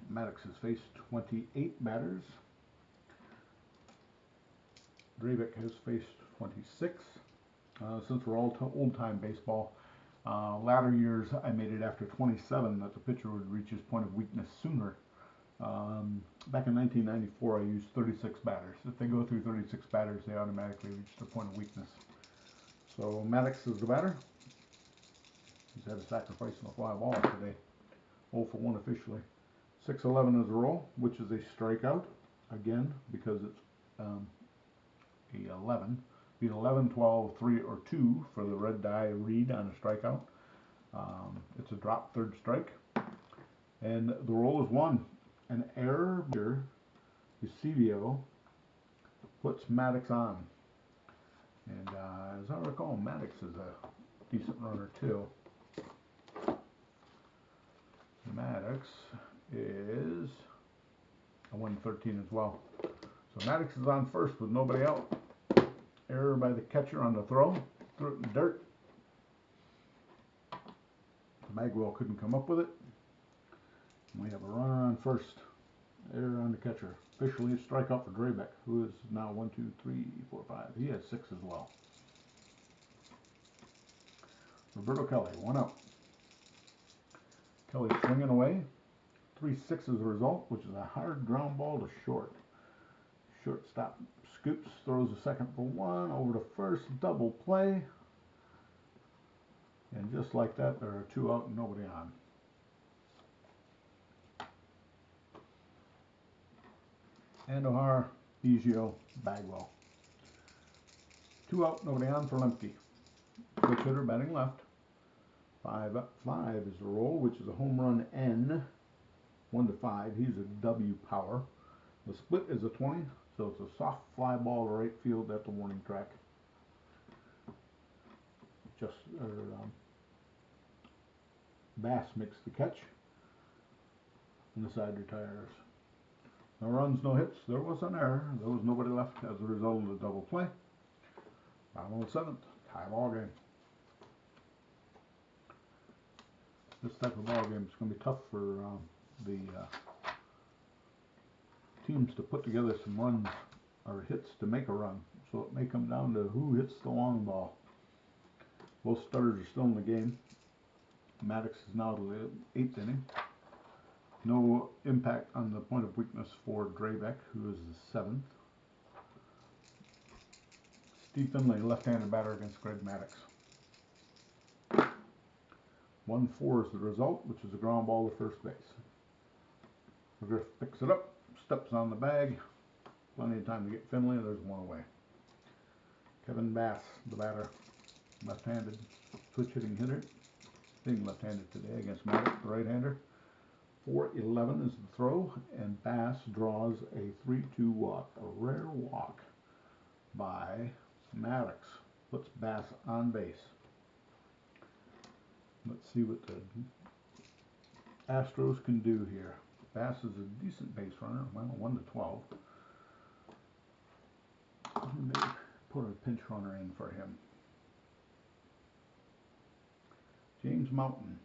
Maddox has faced 28 batters. Drabek has faced 26. Since we're all old-time baseball, latter years I made it after 27 that the pitcher would reach his point of weakness sooner. Back in 1994, I used 36 batters. If they go through 36 batters, they automatically reach their point of weakness. So Maddox is the batter. He's had a sacrifice on the fly ball today. 0 for 1 officially. 6-11 is a roll, which is a strikeout. Again, because it's a 11. Be 11, 12, 3, or 2 for the red die read on a strikeout. It's a drop 3rd strike. And the roll is 1. An error here, Eusebio puts Maddox on. And as I recall, Maddox is a decent runner too. Maddox is a 113 as well. So Maddox is on first with nobody out. Error by the catcher on the throw. Threw it in the dirt. Bagwell couldn't come up with it. We have a runner on first. Error on the catcher. Officially a strikeout for Drabek, who is now 1, 2, 3, 4, 5. He has 6 as well. Roberto Kelly, 1 out. Kelly swinging away. 3-6 is the result, which is a hard ground ball to short. Shortstop scoops, throws a second for 1, over to first, double play. And just like that, there are 2 out and nobody on. Andujar, Biggio, Bagwell. 2 out, nobody on for Lemke. Switch hitter batting left. 5 up, 5 is the roll, which is a home run N. 1 to 5. He's a W power. The split is a 20, so it's a soft fly ball to right field at the warning track. Bass makes the catch, and the side retires. No runs, no hits. There was an error. There was nobody left as a result of the double play. Bottom of the 7th, tie ball game. This type of ball game is going to be tough for the teams to put together some runs or hits to make a run. So it may come down to who hits the long ball. Both starters are still in the game. Maddox is now to the 8th inning. No impact on the point of weakness for Drabek, who is the 7th. Steve Finley, left-handed batter against Greg Maddox. 1-4 is the result, which is a ground ball to first base. McGriff picks it up, steps on the bag. Plenty of time to get Finley. There's one away. Kevin Bass, the batter, left-handed switch hitting hitter. Being left-handed today against Maddox, the right-hander. 4-11 is the throw, and Bass draws a 3-2 walk, a rare walk by Maddox. Puts Bass on base. Let's see what the Astros can do here. Bass is a decent base runner, well, 1 to 12. Maybe put a pinch runner in for him. James Mountain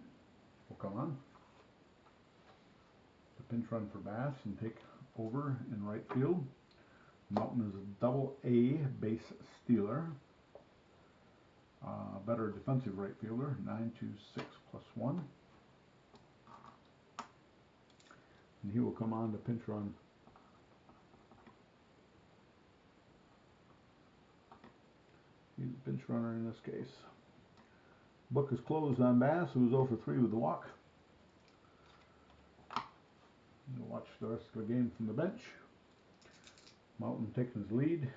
will come on. The pinch run for Bass and take over in right field. Mountain is a double-A base stealer. Better defensive right fielder, 9-2-6+1. And he will come on to pinch run. He's a pinch runner in this case. Book is closed on Bass, who is 0 for 3 with the walk. We'll watch the rest of the game from the bench. Mountain taking his lead.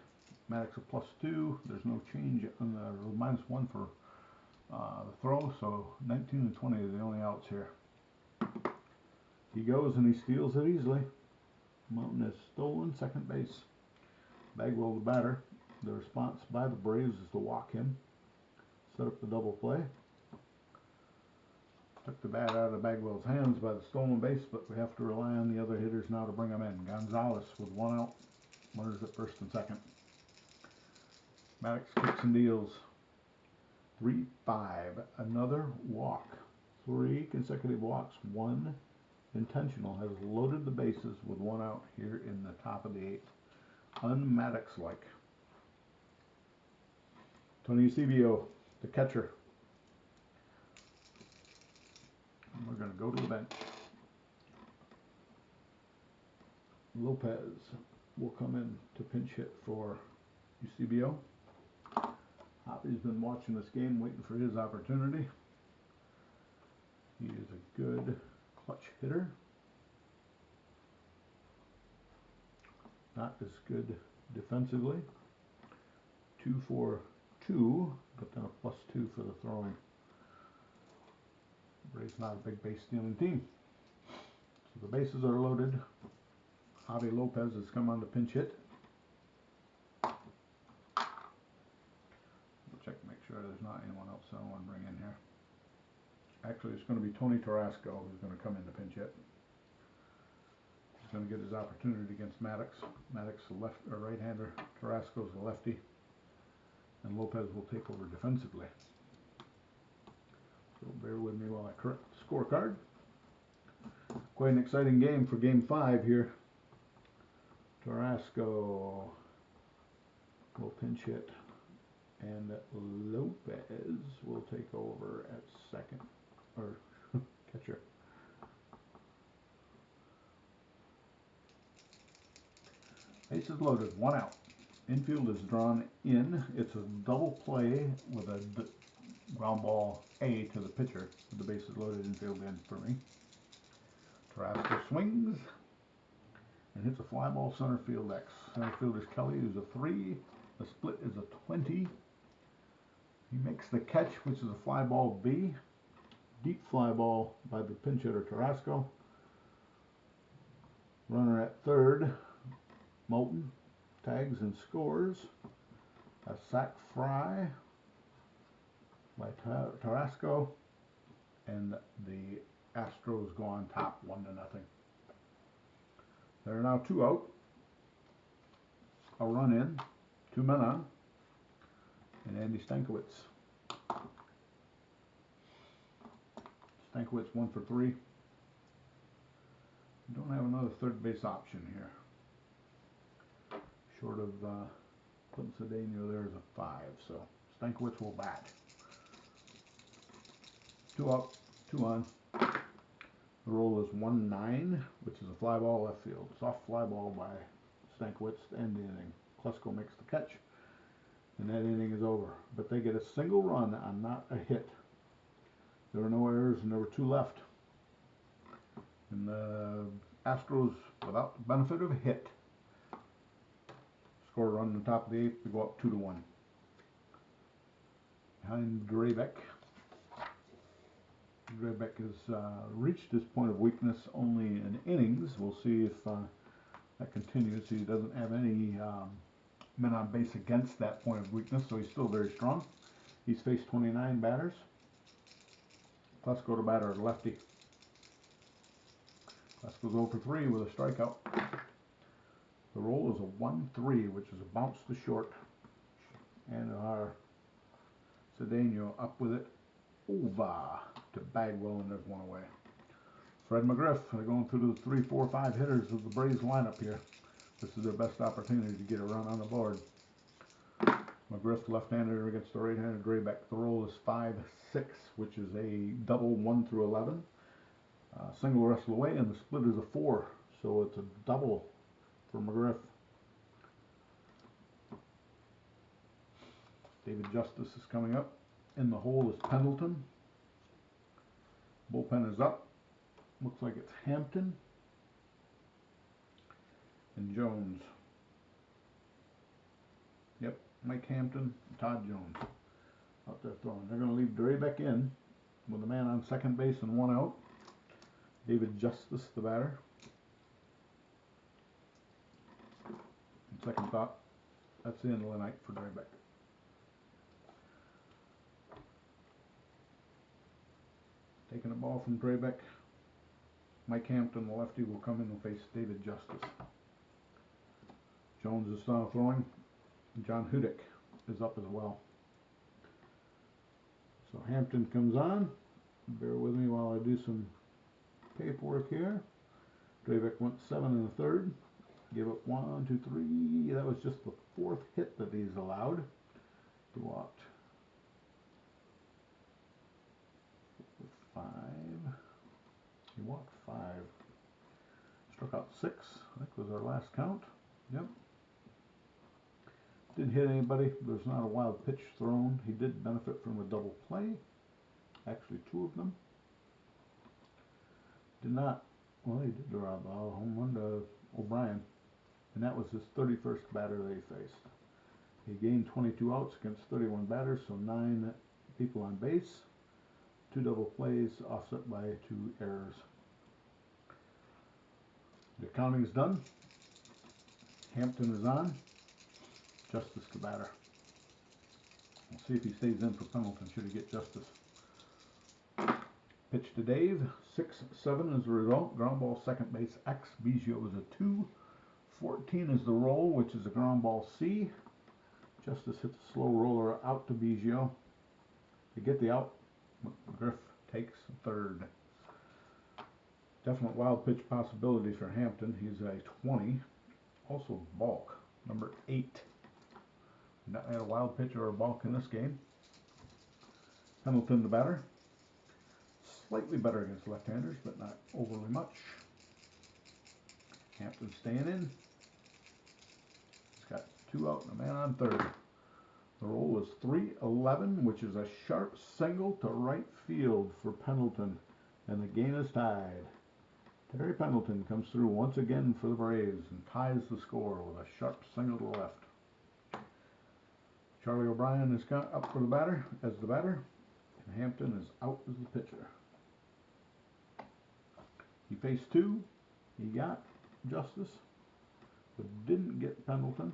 Maddox a +2. There's no change on the -1 for the throw, so 19 and 20 are the only outs here. He goes and he steals it easily. Mountain is stolen second base. Bagwell the batter. The response by the Braves is to walk him. Set up the double play. Took the bat out of Bagwell's hands by the stolen base, but we have to rely on the other hitters now to bring them in. Gonzalez with 1 out. Runners at first and second. Maddox kicks and deals. 3-5. Another walk. 3 consecutive walks. 1 intentional. Has loaded the bases with 1 out here in the top of the 8th. Un-Maddox-like. Tony Eusebio, the catcher. And we're going to go to the bench. Lopez will come in to pinch hit for Eusebio. Hoppy's been watching this game, waiting for his opportunity. He is a good clutch hitter. Not as good defensively. 2-4-2, but then a +2 for the throwing. Braves not a big base stealing team. So the bases are loaded. Javi Lopez has come on to pinch hit. We'll check to make sure there's not anyone else I want to bring in here. Actually, it's going to be Tony Tarasco who's going to come in to pinch hit. He's going to get his opportunity against Maddox. Maddox is a right-hander. Tarasco's a lefty. And Lopez will take over defensively. So bear with me while I correct the scorecard. Quite an exciting game for Game 5 here. Tarasco will pinch hit, and Lopez will take over at second, or catcher. Bases loaded, 1 out. Infield is drawn in. It's a double play with a ground ball A to the pitcher. With the bases loaded, infield in for me. Tarasco swings. and hits a fly ball center field X. Center fielder's Kelly, who's a 3. The split is a 20. He makes the catch, which is a fly ball B. Deep fly ball by the pinch hitter Tarasco. Runner at third, Moulton, tags and scores. A sac fly by Tarasco, and the Astros go on top 1-0. There are now 2 out, a run in, 2 men on, and Andy Stankiewicz. Stankiewicz 1 for 3. Don't have another third base option here. Short of putting Cedeno there as a 5, so Stankiewicz will bat. 2 up, 2 on. The roll is 1-9, which is a fly ball left field. Soft fly ball by Stankiewicz to end the inning. Klesko makes the catch, and that inning is over. But they get a single run on not a hit. There were no errors, and there were 2 left. And the Astros, without the benefit of a hit, score a run in the top of the 8th to go up 2-1. Behind Drabek. Drabek has reached his point of weakness only in innings. We'll see if that continues. He doesn't have any men on base against that point of weakness, so he's still very strong. He's faced 29 batters. Klesko to batter, lefty. Klesko's 0 for 3 with a strikeout. The roll is a 1-3, which is a bounce to short. And our Cedeno up with it. Over to Bagwell, and there's 1 away. Fred McGriff, they're going through the 3, 4, 5 hitters of the Braves lineup here. This is their best opportunity to get a run on the board. McGriff, left-hander against the right-handed Drabek. The roll is 5-6, which is a double 1 through 11. Single wrestle away, and the split is a 4, so it's a double for McGriff. David Justice is coming up. In the hole is Pendleton. Bullpen is up. Looks like it's Hampton and Jones. Yep, Mike Hampton and Todd Jones out there throwing. They're going to leave Drabek in with a man on second base and 1 out. David Justice, the batter. On second thought, that's the end of the night for Drabek. Taking the ball from Drabek. Mike Hampton, the lefty, will come in and face David Justice. Jones is now throwing. John Hudick is up as well. So Hampton comes on. Bear with me while I do some paperwork here. Drabek went 7 1/3. Gave up 1, 2, 3. That was just the 4th hit that he's allowed. He walked 5. He walked 5. Struck out 6. I think was our last count. Yep. Didn't hit anybody. There's not a wild pitch thrown. He did benefit from a double play. Actually, 2 of them. Did not. Well, he did draw a home run to O'Brien. And that was his 31st batter that he faced. He gained 22 outs against 31 batters, so 9 people on base. 2 double plays offset by 2 errors. The counting is done. Hampton is on. Justice the batter. We'll see if he stays in for Pendleton should he get Justice. Pitch to Dave. 6-7 is the result. Ground ball second base X. Biggio is a 2. 14 is the roll, which is a ground ball C. Justice hits a slow roller out to Biggio. To get the out, McGriff takes third. Definite wild pitch possibility for Hampton. He's a 20. Also balk, number 8. Not had a wild pitch or a balk in this game. Pendleton the batter. Slightly better against left-handers, but not overly much. Hampton staying in. He's got 2 out and a man on third. The roll is 3-11, which is a sharp single to right field for Pendleton, and the game is tied Terry Pendleton comes through once again for the Braves and ties the score with a sharp single to left. Charlie O'Brien is up for the batter as the batter, and Hampton is out as the pitcher. He faced two. He got Justice, but didn't get Pendleton.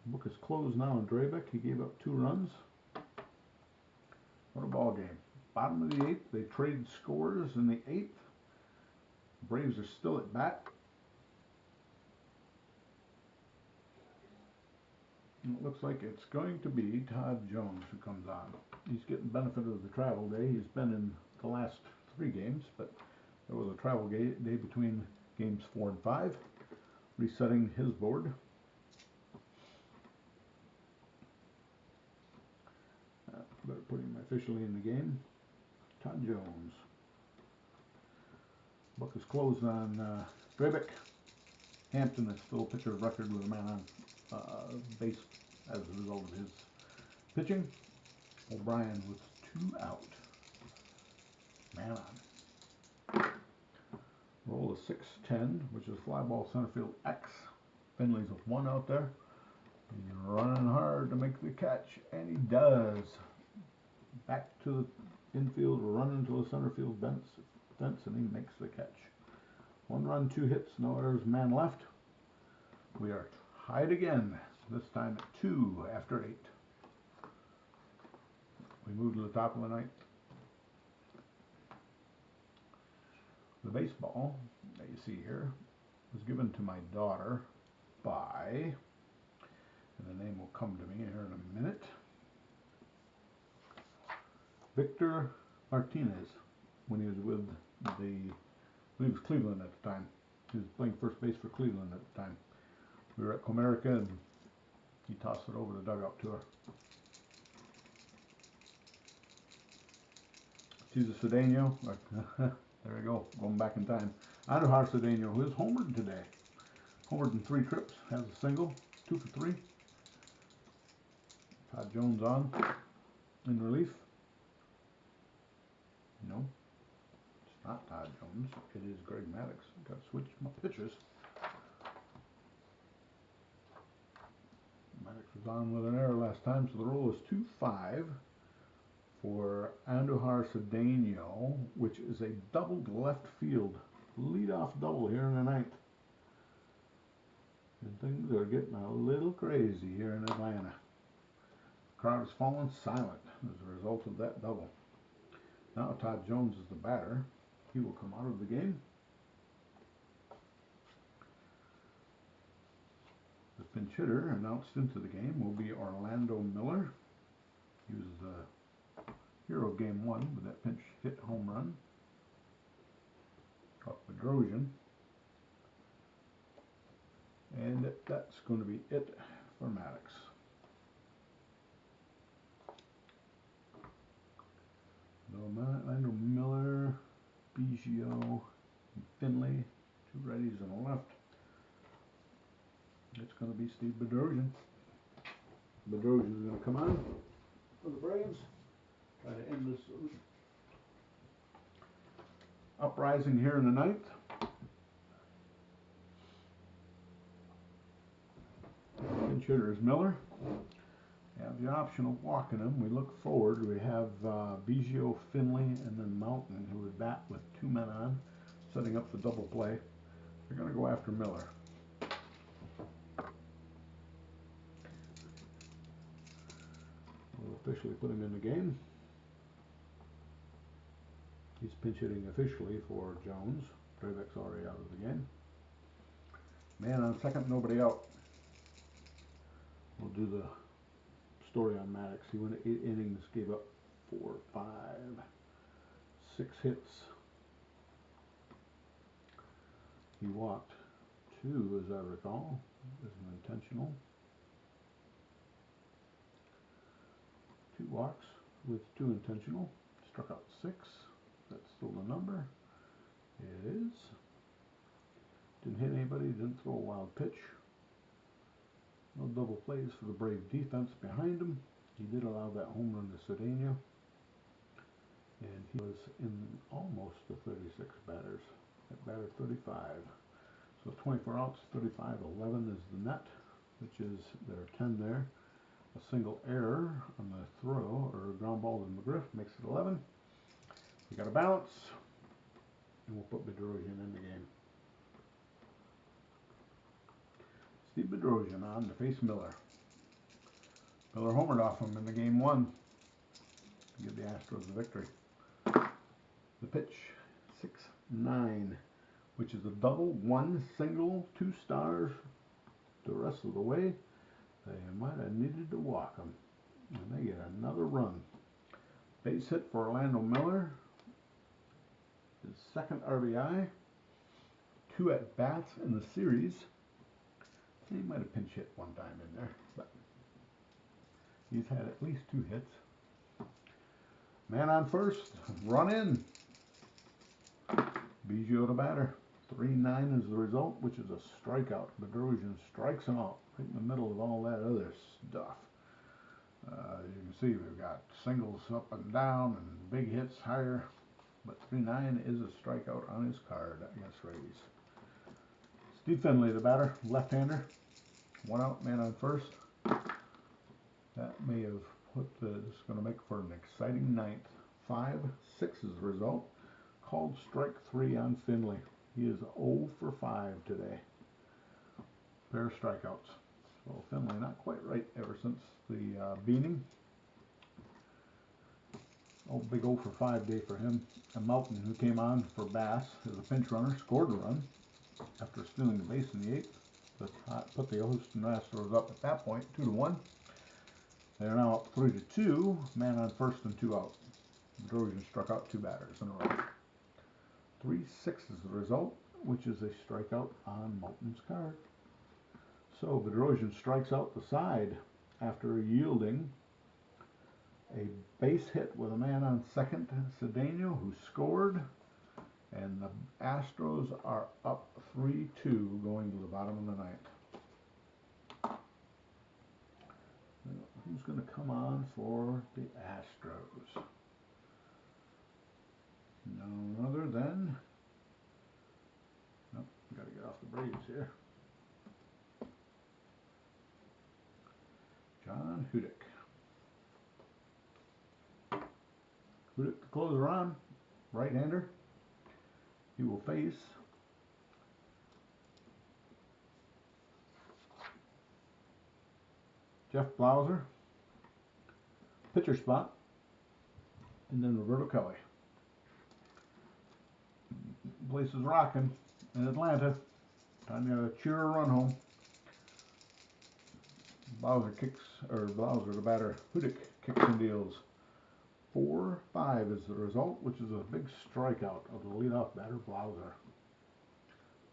Book is closed now on Drabek. He gave up 2 runs. What a ball game. Bottom of the 8th, they traded scores in the 8th. Braves are still at bat. And it looks like it's going to be Todd Jones who comes on. He's getting benefit of the travel day. He's been in the last 3 games, but there was a travel day between games 4 and 5, resetting his board. Better put him officially in the game. Todd Jones. Book is closed on Drabek. Hampton is still pitcher of record with a man on base as a result of his pitching. O'Brien with 2 out. Man on. Roll a 6-10, which is fly ball center field X. Finley's with 1 out there. He's running hard to make the catch, and he does. Back to the infield, running to the center field fence, and he makes the catch. 1 run, 2 hits, no errors, man left. We are tied again, this time at 2 after 8. We move to the top of the 9th. The baseball that you see here was given to my daughter by, and the name will come to me here in a minute, Victor Martinez, when he was with he was Cleveland at the time. He was playing first base for Cleveland at the time. We were at Comerica and he tossed it over the dugout to her. Jesus Cedeno, there you go, going back in time. Andujar Cedeno, who is homered today. Homered in 3 trips, has a single, 2 for 3. Todd Jones on in relief. No, it's not Todd Jones. It is Greg Maddox. Got to switch my pitchers. Maddox was on with an error last time, so the roll is 2-5 for Andujar Cedeno, which is a doubled left field leadoff double here in the 9th. And things are getting a little crazy here in Atlanta. The crowd has fallen silent as a result of that double. Now Todd Jones is the batter. He will come out of the game. The pinch hitter announced into the game will be Orlando Miller. He was the hero of game 1 with that pinch hit home run off Bedrosian. And that's going to be it for Maddox. Orlando Miller, Biggio, and Finley, 2 righties and a left. It's going to be Steve Bedrosian. Bedrosian is going to come on for the Braves. Try to end this uprising here in the 9th. Pinch hitter is Miller. We have the option of walking him. We look forward. We have Biggio, Finley, and then Mountain, who would bat with 2 men on, setting up the double play. They're going to go after Miller. We'll officially put him in the game. He's pinch hitting officially for Jones. Drabek's already out of the game. Man on second, nobody out. We'll do the story on Maddox. He went 8 innings, gave up 4, 5, 6 hits. He walked 2, as I recall, as an intentional. 2 walks with 2 intentional. Struck out 6. That's still the number. It is. Didn't hit anybody. Didn't throw a wild pitch. No double plays for the Brave defense behind him. He did allow that home run to Cedeno. and he was in almost the 36 batters at batter 35. So 24 outs, 35, 11 is the net, which is there are 10 there. A single error on the throw or ground ball to McGriff makes it 11. We got a bounce, and we'll put Bedrosian in the game. Steve Bedrosian on to face Miller. Miller homered off him in the game one to give the Astros the victory. The pitch, 6-9, which is a double, one single, 2 stars the rest of the way. They might have needed to walk him, and they get another run. Base hit for Orlando Miller, his second RBI, 2 at-bats in the series. He might have pinch hit one time in there, but he's had at least 2 hits. Man on first, run in. Biggio to batter. 3-9 is the result, which is a strikeout. Bedrosian strikes him out right in the middle of all that other stuff. You can see we've got singles up and down and big hits higher, but 3-9 is a strikeout on his card against Rays. Steve Finley, the batter, left-hander. 1 out, man on first. That may have put this is going to make for an exciting ninth. 5-6 is the result. Called strike 3 on Finley. He is 0 for 5 today. Pair of strikeouts. So Finley not quite right ever since the beaning. Oh, big 0 for 5 day for him. And Melton, who came on for Bass as a pinch runner, scored a run after stealing the base in the 8th. Put the Houston Astros up at that point, 2-1. They're now up 3-2. Man on first and 2 out. Bedrosian struck out 2 batters in a row. 3-6 is the result, which is a strikeout on Moulton's card. So Bedrosian strikes out the side after yielding a base hit with a man on second, Cedeno, who scored, and the Astros are up 3-2 going to the bottom of the ninth. Who's going to come on for the Astros? None other than, nope, got to get off the Braves here. John Hudick. Hudick, the closer on, right-hander. He will face Jeff Blauser, pitcher spot, and then Roberto Kelly. Place is rocking in Atlanta. Time to cheer a run home. Blauser, the batter, Hudick kicks and deals. 4-5 is the result, which is a big strikeout of the leadoff batter, Blauser.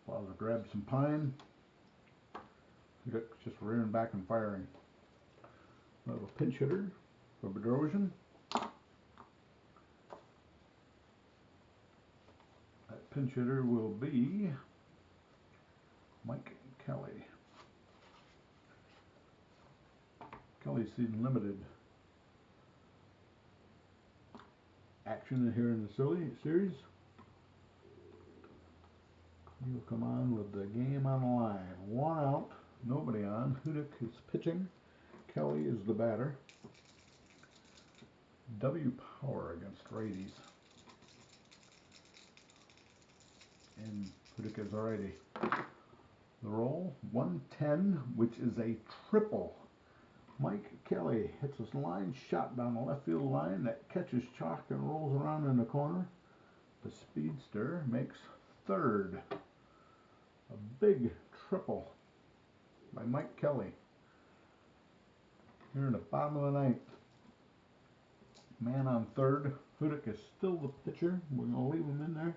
Blauser grabs some pine. Hudick's just rearing back and firing. We have a pinch hitter for Bedrosian. That pinch hitter will be Mike Kelly. Kelly's seen limited action here in the series. He will come on with the game on the line. 1 out, nobody on. Hudick is pitching. Kelly is the batter. W power against righties. And Hudick is already. The roll, 110, which is a triple. Mike Kelly hits his line shot down the left field line that catches chalk and rolls around in the corner. The speedster makes third. A big triple by Mike Kelly. Here in the bottom of the ninth. Man on third. Hudick is still the pitcher. We're going to leave him in there.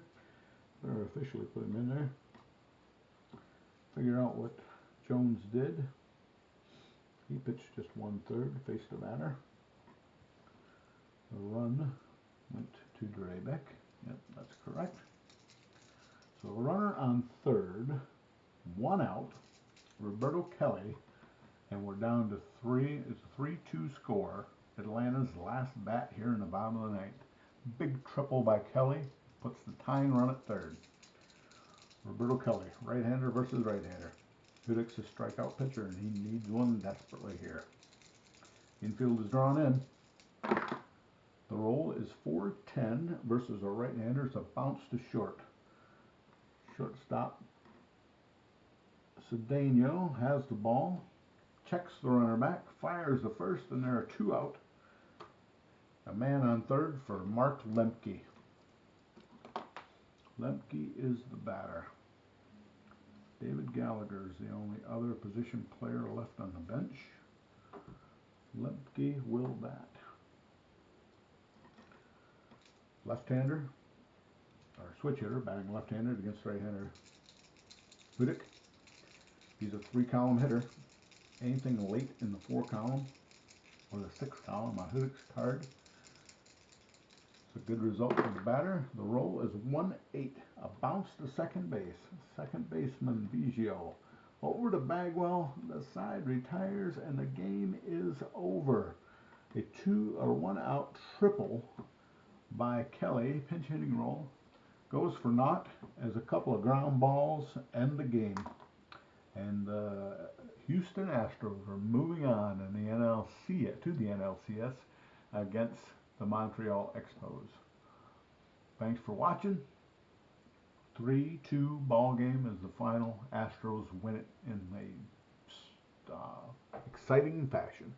Better officially put him in there. Figure out what Jones did. He pitched just 1/3, faced the batter. The run went to Drabek. Yep, that's correct. So a runner on third, 1 out, Roberto Kelly, and we're down to 3. It's a 3-2 score. Atlanta's last bat here in the bottom of the ninth. Big triple by Kelly puts the tying run at third. Roberto Kelly, right-hander versus right-hander. Maddox is a strikeout pitcher, and he needs one desperately here. Infield is drawn in. The roll is 4-10 versus a right-hander. It's a bounce to short. Shortstop Cedeno has the ball, checks the runner back, fires the first, and there are 2 out. A man on third for Mark Lemke. Lemke is the batter. David Gallagher is the only other position player left on the bench. Lemke will bat. Left-hander, or switch hitter, batting left-handed against right-hander Maddox. He's a 3-column hitter. Anything late in the 4 column or the 6 column on Maddox's card. It's a good result for the batter. The roll is 1-8. A bounce to second base. Second baseman Biggio over to Bagwell. The side retires and the game is over. A 1 out triple by Kelly, pinch hitting roll, goes for naught as a couple of ground balls end the game. And the Houston Astros are moving on in the NLCS to the NLCS against the Montreal Expos. Thanks for watching. 3-2 ball game is the final. Astros win it in a exciting fashion.